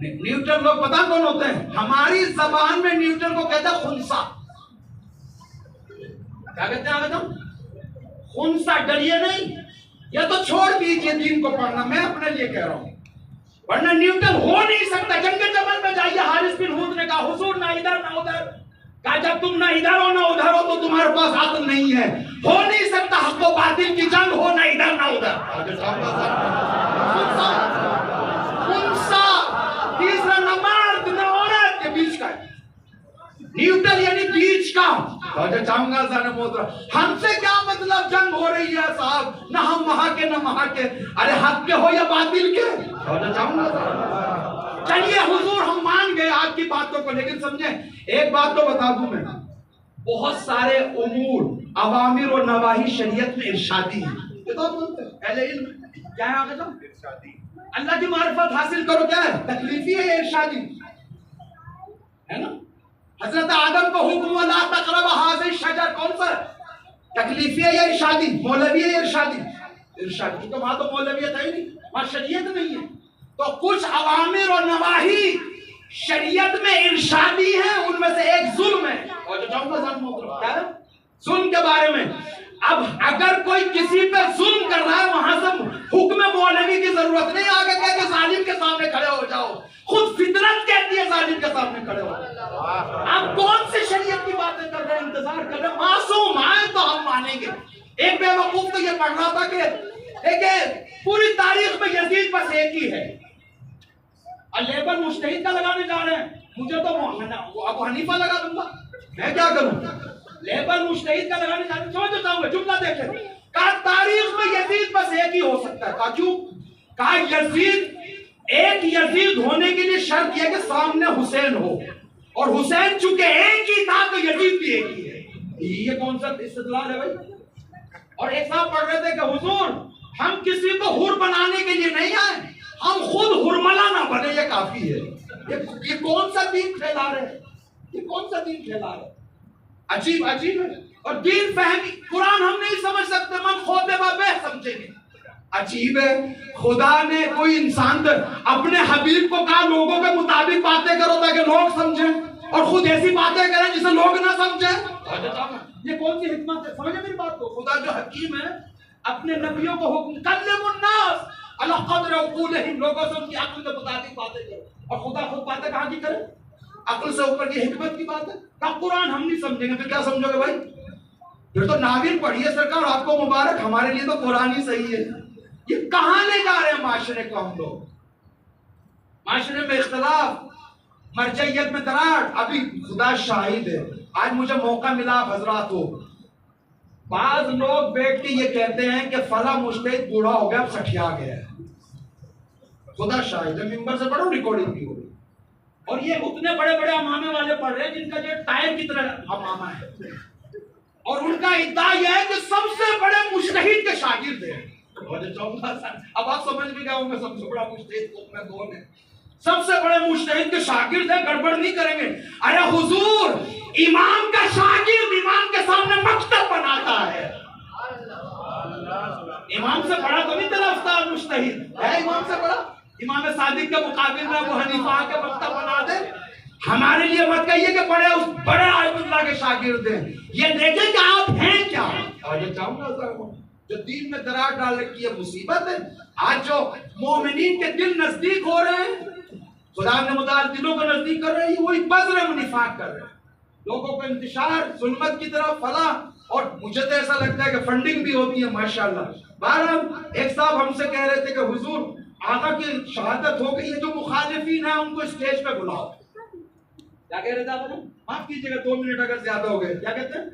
نیوٹر لوگ پتہ کون ہوتے ہیں؟ ہماری زبان میں نیوٹر کو کہتے ہیں خنثی. کیا کہتے ہیں آگے؟ خنثی. ڈریے نہیں، یہ تو چھوڑ دیجئے دین کو پڑھنا، میں اپنے لیے کہہ رہا ہوں، ورنہ نیوٹن ہو نہیں سکتا. جنگ جمل میں جائیے، حارث بن حوت نے کہا حضور نہ ادھر نہ ادھر. کہا جب تم نہ ادھر ہو نہ ادھر ہو تو تمہارے پاس عقل نہیں ہے. ہو نہیں سکتا حق و باطل کی جنگ ہو نہ ادھر نہ ادھر. خنثی. تیسرا نہ مرد نہ عورت، یہ بیچ کا ہے. نیوٹن یعنی بیچ کا. چاہوں گا ذرا محترم، ہم سے کیا مطلب جنگ ہو رہی ہے صاحب؟ نہ ہم وہاں کے نہ وہاں کے. ارے حق کے ہو یا باطل کے. چاہوں گا چلیے حضور ہم مان گئے آپ کی باتوں کو، لیکن سمجھیں ایک بات تو بتا دوں میں، بہت سارے امور اوامر و نواہی شریعت میں ارشادی ہیں. یہ تو بولتے ہیں اہل علم کیا ہے آگے جاؤ؟ اللہ کی معرفت حاصل کرو. کیا ہے؟ تکلیفی ہے یا ارشادی ہے نا؟ حضرت آدم کو حکم ولا تقرب هذه الشجر، کون سا تکلیفی ہے یا ارشادی؟ مولوی ہے یا ارشادی؟ ارشادی، کیونکہ وہاں تو مولویت ہے ہی نہیں، وہاں شریعت نہیں ہے. تو کچھ اوامر اور نواہی شریعت میں ارشادی ہیں، ان میں سے ایک ظلم ہے. اور جو چاہوں گا کیا ہے ظلم کے بارے میں. اب اگر کوئی کسی پہ ظلم کر رہا ہے، وہاں سے حکم مولوی کی ضرورت نہیں. آگے کہہ کہ ظالم کے سامنے کھڑے ہو جاؤ، خود فطرت کہتی ہے ظالم کے سامنے کھڑے ہو. آپ کون سے شریعت کی باتیں کر رہے ہیں، انتظار کر رہے ہیں؟ معصوم آئے تو ہم مانیں گے. ایک بے وقوف تو یہ پڑھ رہا تھا کہ دیکھیں پوری تاریخ میں یزید بس ایک ہی ہے، اور لیبل مجتہد کا لگانے جا رہے ہیں. مجھے تو ابو حنیفہ لگا دوں گا، میں کیا کروں؟ لیبل مجتہد کا لگانے جا رہے ہیں. سمجھ جاؤں گا جملہ دیکھیں. کہا تاریخ میں یزید بس ایک ہی ہو سکتا ہے. کہا کیوں؟ کہا یزید، ایک یزید ہونے کے لیے شرط یہ کہ سامنے حسین ہو، اور حسین چونکہ ایک ہی تھا تو یزید بھی ایک ہی ہے. یہ کون سا استدلال ہے بھائی؟ اور ایک صاحب پڑھ رہے تھے کہ حضور ہم کسی کو حر بنانے کے لیے نہیں آئے، ہم خود حرملا نہ بنے یہ کافی ہے. یہ کون سا دین پھیلا رہے ہیں؟ یہ کون سا دین پھیلا رہے ہیں؟ عجیب عجیب ہے. اور دین فہمی قرآن ہم نہیں سمجھ سکتے، من خود بے سمجھیں گے. عجیب ہے، خدا نے کوئی انسان اپنے حبیب کو کہا لوگوں کے مطابق باتیں کرو تاکہ لوگ سمجھیں، اور خود ایسی باتیں کریں جسے لوگ نہ سمجھیں. یہ کون سی حکمت ہے؟ سمجھے میری بات کو؟ خدا جو حکیم ہے اپنے نبیوں کو حکم کلم الناس علی قدر عقولہم، لوگوں سے ان کی عقل کے مطابق باتیں کرو. اور خدا خود باتیں کہاں کی کرے؟ عقل سے اوپر کی حکمت کی بات ہے. کہا قرآن ہم نہیں سمجھیں گے. پھر کیا سمجھو گے بھائی؟ پھر تو ناول پڑھیے سرکار، آپ کو مبارک، ہمارے لیے تو قرآن ہی صحیح ہے. یہ کہاں لے جا رہے ہیں معاشرے کو ہم لوگ؟ معاشرے میں اختلاف، مرجعیت میں دراڑ. ابھی خدا شاہد ہے، آج مجھے موقع ملا آپ حضرات ہو، بعض لوگ بیٹھ کے یہ کہتے ہیں کہ فلاں مجتہد بوڑھا ہو گیا اب سٹھیا گیا ہے. خدا شاہد ہے، ممبر سے پڑھو، ریکارڈنگ بھی ہوگی. اور یہ اتنے بڑے بڑے امامے والے پڑھ رہے ہیں جن کا جو ٹائر کی طرح امامہ ہے، اور ان کا ادعا یہ ہے کہ سب سے بڑے مجتہد کے شاگرد ہیں. اب آپ سمجھ بھی گئے ہوں گے سب سے بڑا مجتہد میں کون ہے. سب سے بڑے مجتہد کے شاگرد ہیں، گڑبڑ نہیں کریں گے. ارے حضور، امام کا شاگرد امام کے سامنے مکتب بناتا ہے. امام سے بڑا تو نہیں تیرا استاد مجتہد ہے، امام سے بڑا. امام صادق کے مقابل میں ابو حنیفہ کے مکتب بنا دے. ہمارے لیے مت کہیے کہ بڑے آیت اللہ کے شاگرد ہیں. یہ دیکھیں کہ آپ ہیں کیا. اور یہ چاہوں گا جو دین میں دراڑ ڈال رکھی ہے مصیبت ہے. آج جو مومنین کے دل نزدیک ہو رہے ہیں، خدا نے مدار دلوں کو نزدیک کر رہے ہیں، وہی بذر نفاق کر رہے ہیں. لوگوں کو انتشار ظلمت کی طرف فلاں. اور مجھے تو ایسا لگتا ہے کہ فنڈنگ بھی ہوتی ہے ماشاءاللہ. بہرحال ایک صاحب ہم سے کہہ رہے تھے کہ حضور آقا کی شہادت ہو گئی ہے، جو مخالفین ہیں ان کو اسٹیج پہ بلاؤ. کیا کہہ رہے تھے آپ نے؟ معاف کیجیے گا 2 منٹ اگر زیادہ ہو گئے. کیا کہتے ہیں؟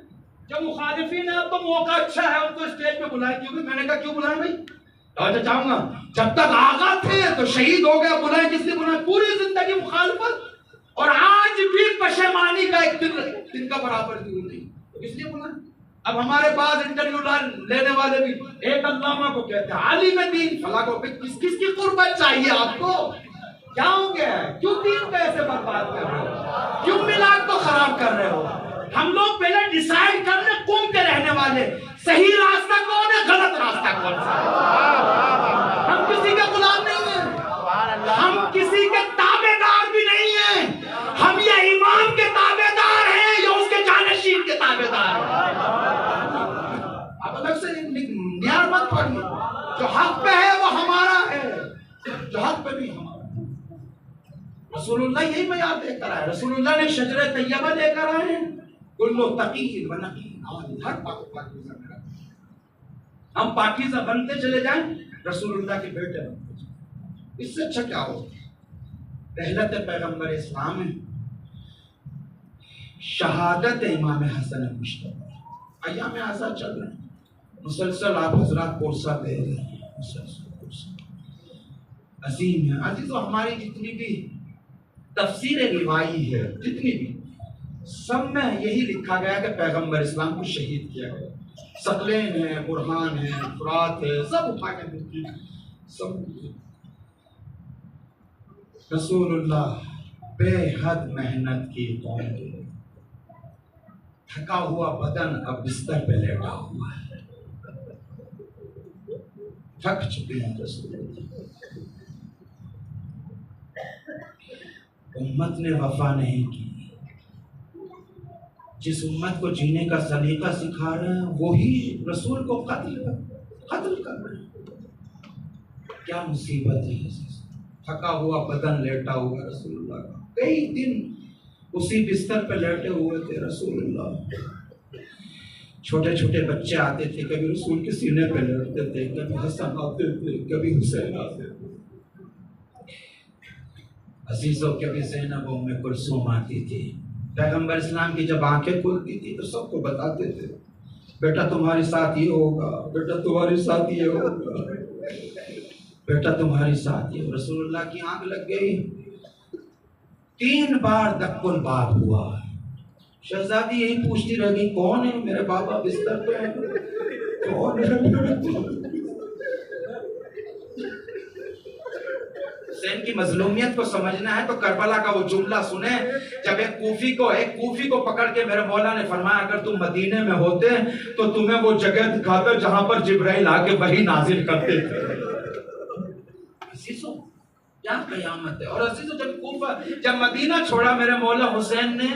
جو مخالفین ہیں اب تو موقع اچھا ہے ان کو اسٹیج پہ بلائیں. کیونکہ میں نے کہا کیوں بلائیں بھائی؟ تو چاہوں گا جب تک آقا تھے تو شہید ہو گیا، بلائیں کس لیے بلائیں؟ پوری زندگی مخالفت، اور آج بھی پشیمانی کا ایک دن کا برابر بھی نہیں، تو اس لیے بلائیں. اب ہمارے پاس انٹرویو لینے والے بھی ایک علامہ کو کہتے ہیں عالم دین فلاں کو. کس کی قربت چاہیے آپ کو؟ کیا ہو گیا ہے؟ کیوں دین کو ایسے برباد کر رہے ہو؟ کیوں میلاد کو خراب کر رہے ہو؟ ہم لوگ پہلے ڈیسائیڈ کر لیں قوم کے رہنے والے صحیح راستہ کون ہے، غلط راستہ کون سا ہے. ہم کسی کے غلام نہیں ہیں، ہم کسی کے تابع دار بھی نہیں ہیں. ہم یا امام کے تابع دار ہیں یا اس کے جانشین کے تابع دار ہیں. آپ الگ سے نیار مت پڑھیے. جو حق پہ ہے وہ ہمارا ہے، جو حق پہ بھی ہمارا. رسول اللہ یہی معیار دے کر آئے. رسول اللہ نے شجرہ طیبہ لے کر آئے ہیں. کلو تقی و نقی، ہر پاکیزہ میرا. ہم پاکیزہ بنتے چلے جائیں، رسول اللہ کے بیٹے بنتے چلے. اس سے اچھا کیا ہو؟ رحلت پیغمبر اسلام ہے، شہادت امام حسن مجتبی. ایام آزاد چل رہے ہیں، مسلسل آپ حضرات کورسہ دے رہے ہیں، مسلسل کورسہ عظیم ہے. عزیزو، ہماری جتنی بھی تفسیر روائی ہے، جتنی بھی، سب میں یہی لکھا گیا کہ پیغمبر اسلام کو شہید کیا گیا. ثقلین ہے، برہان ہے، فرات ہے، سب اٹھا کے ملتی سب. رسول اللہ بے حد محنت کی قوم. تھکا ہوا بدن اب بستر پہ لیٹا ہوا ہے، تھک چکے ہیں رسول اللہ۔ امت نے وفا نہیں کی، جس امت کو جینے کا سلیقہ سکھا رہے ہیں وہی رسول کو قتل کر رہے ہیں۔ کیا مصیبت ہے، تھکا ہوا بدن لیٹا ہوا رسول اللہ کا، کئی دن اسی بستر پہ لیٹے ہوئے تھے رسول اللہ۔ چھوٹے چھوٹے بچے آتے تھے، کبھی رسول کے سینے پہ لیٹتے تھے، کبھی حسن آتے تھے، کبھی حسین آتے تھے، عزیزوں کبھی زینب ام کلثوم آتی تھی۔ پیغمبر اسلام کی جب آنکھیں کھلتی تھی تو سب کو بتاتے تھے بیٹا تمہارے ساتھ یہ ہوگا، بیٹا تمہارے ساتھ یہ ہوگا، بیٹا تمہارے ساتھ یہ۔ رسول اللہ کی آنکھ لگ گئی، 3 بار دق الباب ہوا، شہزادی یہی پوچھتی رہ گئی کون ہے؟ میرے بابا بستر پہ ہیں، کون ہے؟ حسین کی مظلومیت کو سمجھنا ہے تو کربلا کا وہ جملہ سنیں، جب ایک کوفی کو پکڑ کے میرے مولا نے فرمایا اگر تم مدینے میں ہوتے تو تمہیں وہ جگہ دکھاتا جہاں پر جبرائیل آ کے وحی نازل کرتے تھے۔ عزیزوں کیا قیامت ہے۔ اور عزیزوں جب مدینہ چھوڑا میرے مولا حسین نے،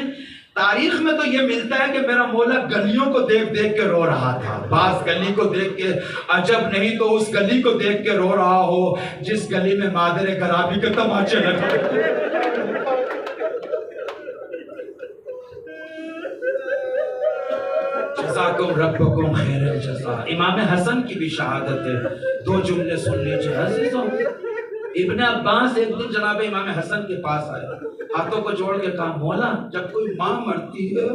تاریخ میں تو یہ ملتا ہے کہ میرا مولا گلیوں کو دیکھ دیکھ کے رو رہا تھا، بعض گلی کو دیکھ کے عجب نہیں تو اس گلی کو دیکھ کے رو رہا ہو جس گلی میں مادر گرابی کے تماچے لگے۔ جزاکم ربکم خیر الجزا۔ امام حسن کی بھی شہادت ہے، 2 جملے سن لیجیے عزیزوں۔ ابن عباس ایک دن جناب امام حسن کے پاس آیا، ہاتھوں کو جوڑ کے کہا مولا جب کوئی ماں مرتی ہے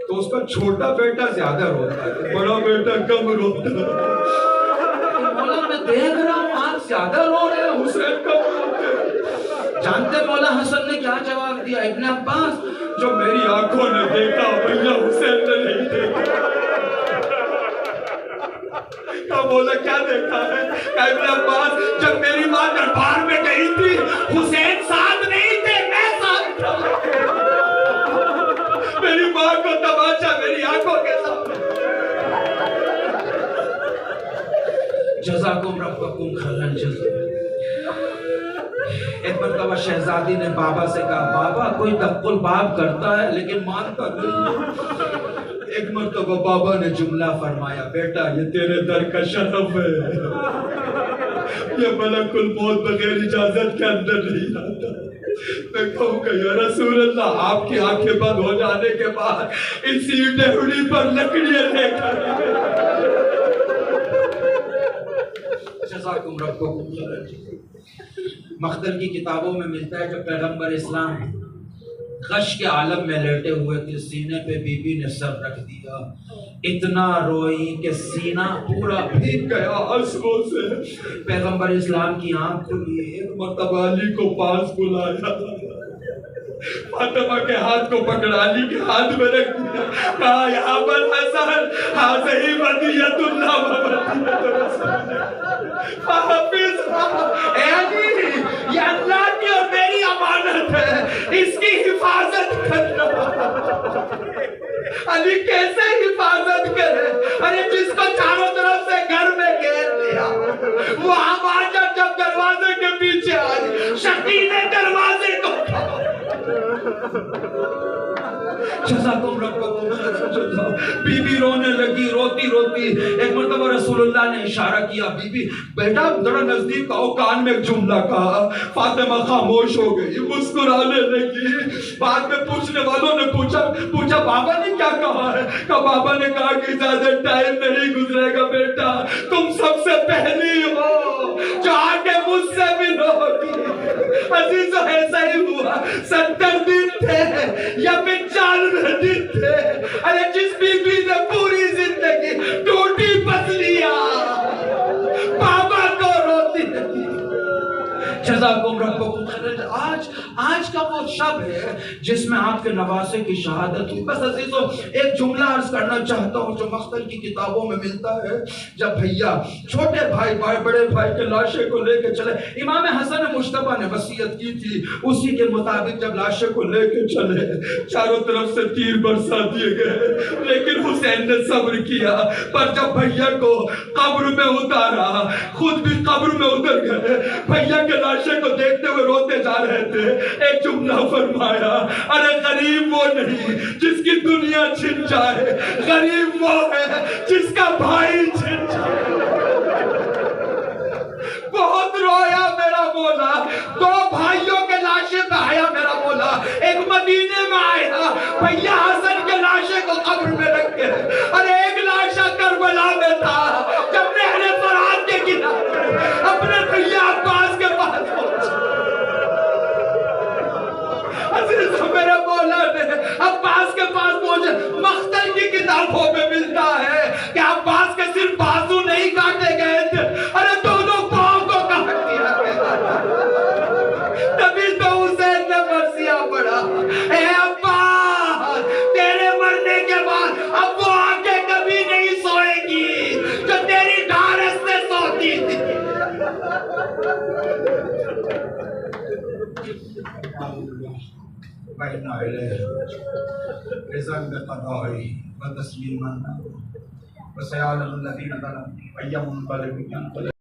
تو اس کا چھوٹا بیٹا زیادہ روتا ہے، بڑا بیٹا کم روتا ہے۔ مولا میں دیکھ رہا ہوں آپ زیادہ رو رہے ہیں، حسین کم روتے ہیں۔ جانتے مولا حسن نے کیا جواب دیا؟ ابن عباس جو میری آنکھوں نے دیکھا بھیا حسین نے نہیں دیکھا۔ مولا کیا دیکھا ہے؟ ابن عباس جب میری ماں دربار میں گئی تھی حسین ساتھ نہیں تھے، میں ساتھ تھا۔ میری ماں کو تماشا میری آنکھوں کے سامنے۔ جزاکم ربکم خیر الجزا۔ ایک مرتبہ شہزادی نے بابا سے کہا بابا کوئی دق الباب کرتا ہے لیکن مانتا نہیں۔ ایک مرتبہ بابا نے جملہ فرمایا بیٹا یہ تیرے در کا شرف ہے، یہ ملک الموت بغیر اجازت کے اندر نہیں آتا۔ میں کہوں کہ یا رسول اللہ آپ کی آنکھیں بند ہو جانے کے بعد اسی ڈہڑی پر لکڑیاں لے کر جزاکم ربکم خیر۔ مختر کی کتابوں میں ملتا ہے جب پیغمبر اسلام غش کے عالم میں لیٹے ہوئے تھے، سینے پہ بی بی نے سر رکھ دیا، اتنا روئی کہ سینہ پورا بھیگ گیا آنسوؤں سے۔ پیغمبر اسلام کی آنکھ کھلی، ایک مرتبہ علی کو پاس بلایا، فاطمہ کے ہاتھ کو پکڑا، علی کے ہاتھ میں رکھ دیا، کہا یا ابا الحسن ہذہ ودیعۃ اللہ و ودیعۃ رسولہ، حافظ اے علی یہ اللہ کی اور میری امانت ہے، اس کی حفاظت کرنا۔ علی کیسے حفاظت کرے؟ ارے جس کو چاروں طرف سے گھر میں گھیر لیا، وہ آواز جب دروازے کے پیچھے آئی، شکی نے دروازے کو جزاکم ربکم خیر۔ بی بی رونے لگی، روتی روتی ایک مرتبہ رسول اللہ نے اشارہ کیا بی بی بیٹا ذرا نزدیک آؤ، کان میں ایک جملہ کہا۔ فاطمہ خاموش ہو گئی، مسکرانے لگی۔ بعد میں پوچھنے والوں نے پوچھا بابا نے کیا کہا ہے؟ کہ بابا نے کہا کہ زیادہ ٹائم نہیں گزرے گا بیٹا، تم سب سے پہلی ہو جو آگے مجھ سے ملوگی۔ عزیزو ایسا ہی ہوا، 70 دن تھے یا 95 دن تھے، ارے جس بی بی نے پوری زندگی ٹوٹی پتلیاں بابا کو روتی رہی۔ جزاکم ربکم لعبكم خير آج کا وہ شب ہے جس میں آپ کے نواسے کی شہادت ہوئی. بس عزیزو ایک جملہ عرض کرنا چاہتا ہوں جو مختلف کی کتابوں میں ملتا ہے. جب بھیا چھوٹے بھائی بڑے بھائی کے لاشے کو لے کے چلے, امام حسن مجتبیٰ نے وصیت کی تھی, اسی کے مطابق جب لاشے کو لے کے چلے چاروں طرف سے تیر برسا دیے گئے, لیکن حسین نے صبر کیا. پر جب بھیا کو قبر میں اتارا, خود بھی قبر میں اتر گئے, بھیا کے لاشے کو دیکھتے ہوئے روتے جا رہے تھے. ایک جملہ فرمایا, ارے غریب وہ نہیں جس کی دنیا چھن جائے, غریب وہ ہے جس کا بھائی چھن جائے. بہت رویا میرا مولا, دو بھائیوں کے لاشے پہ آیا میرا مولا. ایک مدینے میں آیا, بھیا حسن کے لاشے کو قبر میں رکھ کے, اور ایک لاشا کربلا میں تھا. جب نہر فرات کے کنارے اپنے بھیا عباس کے پاس پہنچا, عزیز میرے مولا نے عباس کے پاس پہنچے. مختل کی کتابوں میں ملتا ہے کہ عباس کے صرف بازو نہیں کاٹے گئے تھے, ارے دونوں پاؤں کو کاٹ دیا گیا. تبھی تو حسین نے مرثیہ پڑھا, اے عباس تیرے مرنے کے بعد اب وہ آنکھیں کبھی نہیں سوئے گی جو تیری ڈھارس سے سوتی تھی. بین علیہ رزن بقضائی و تسلیماً و سیعلم الذین ظلموا ای منقلب ینقلب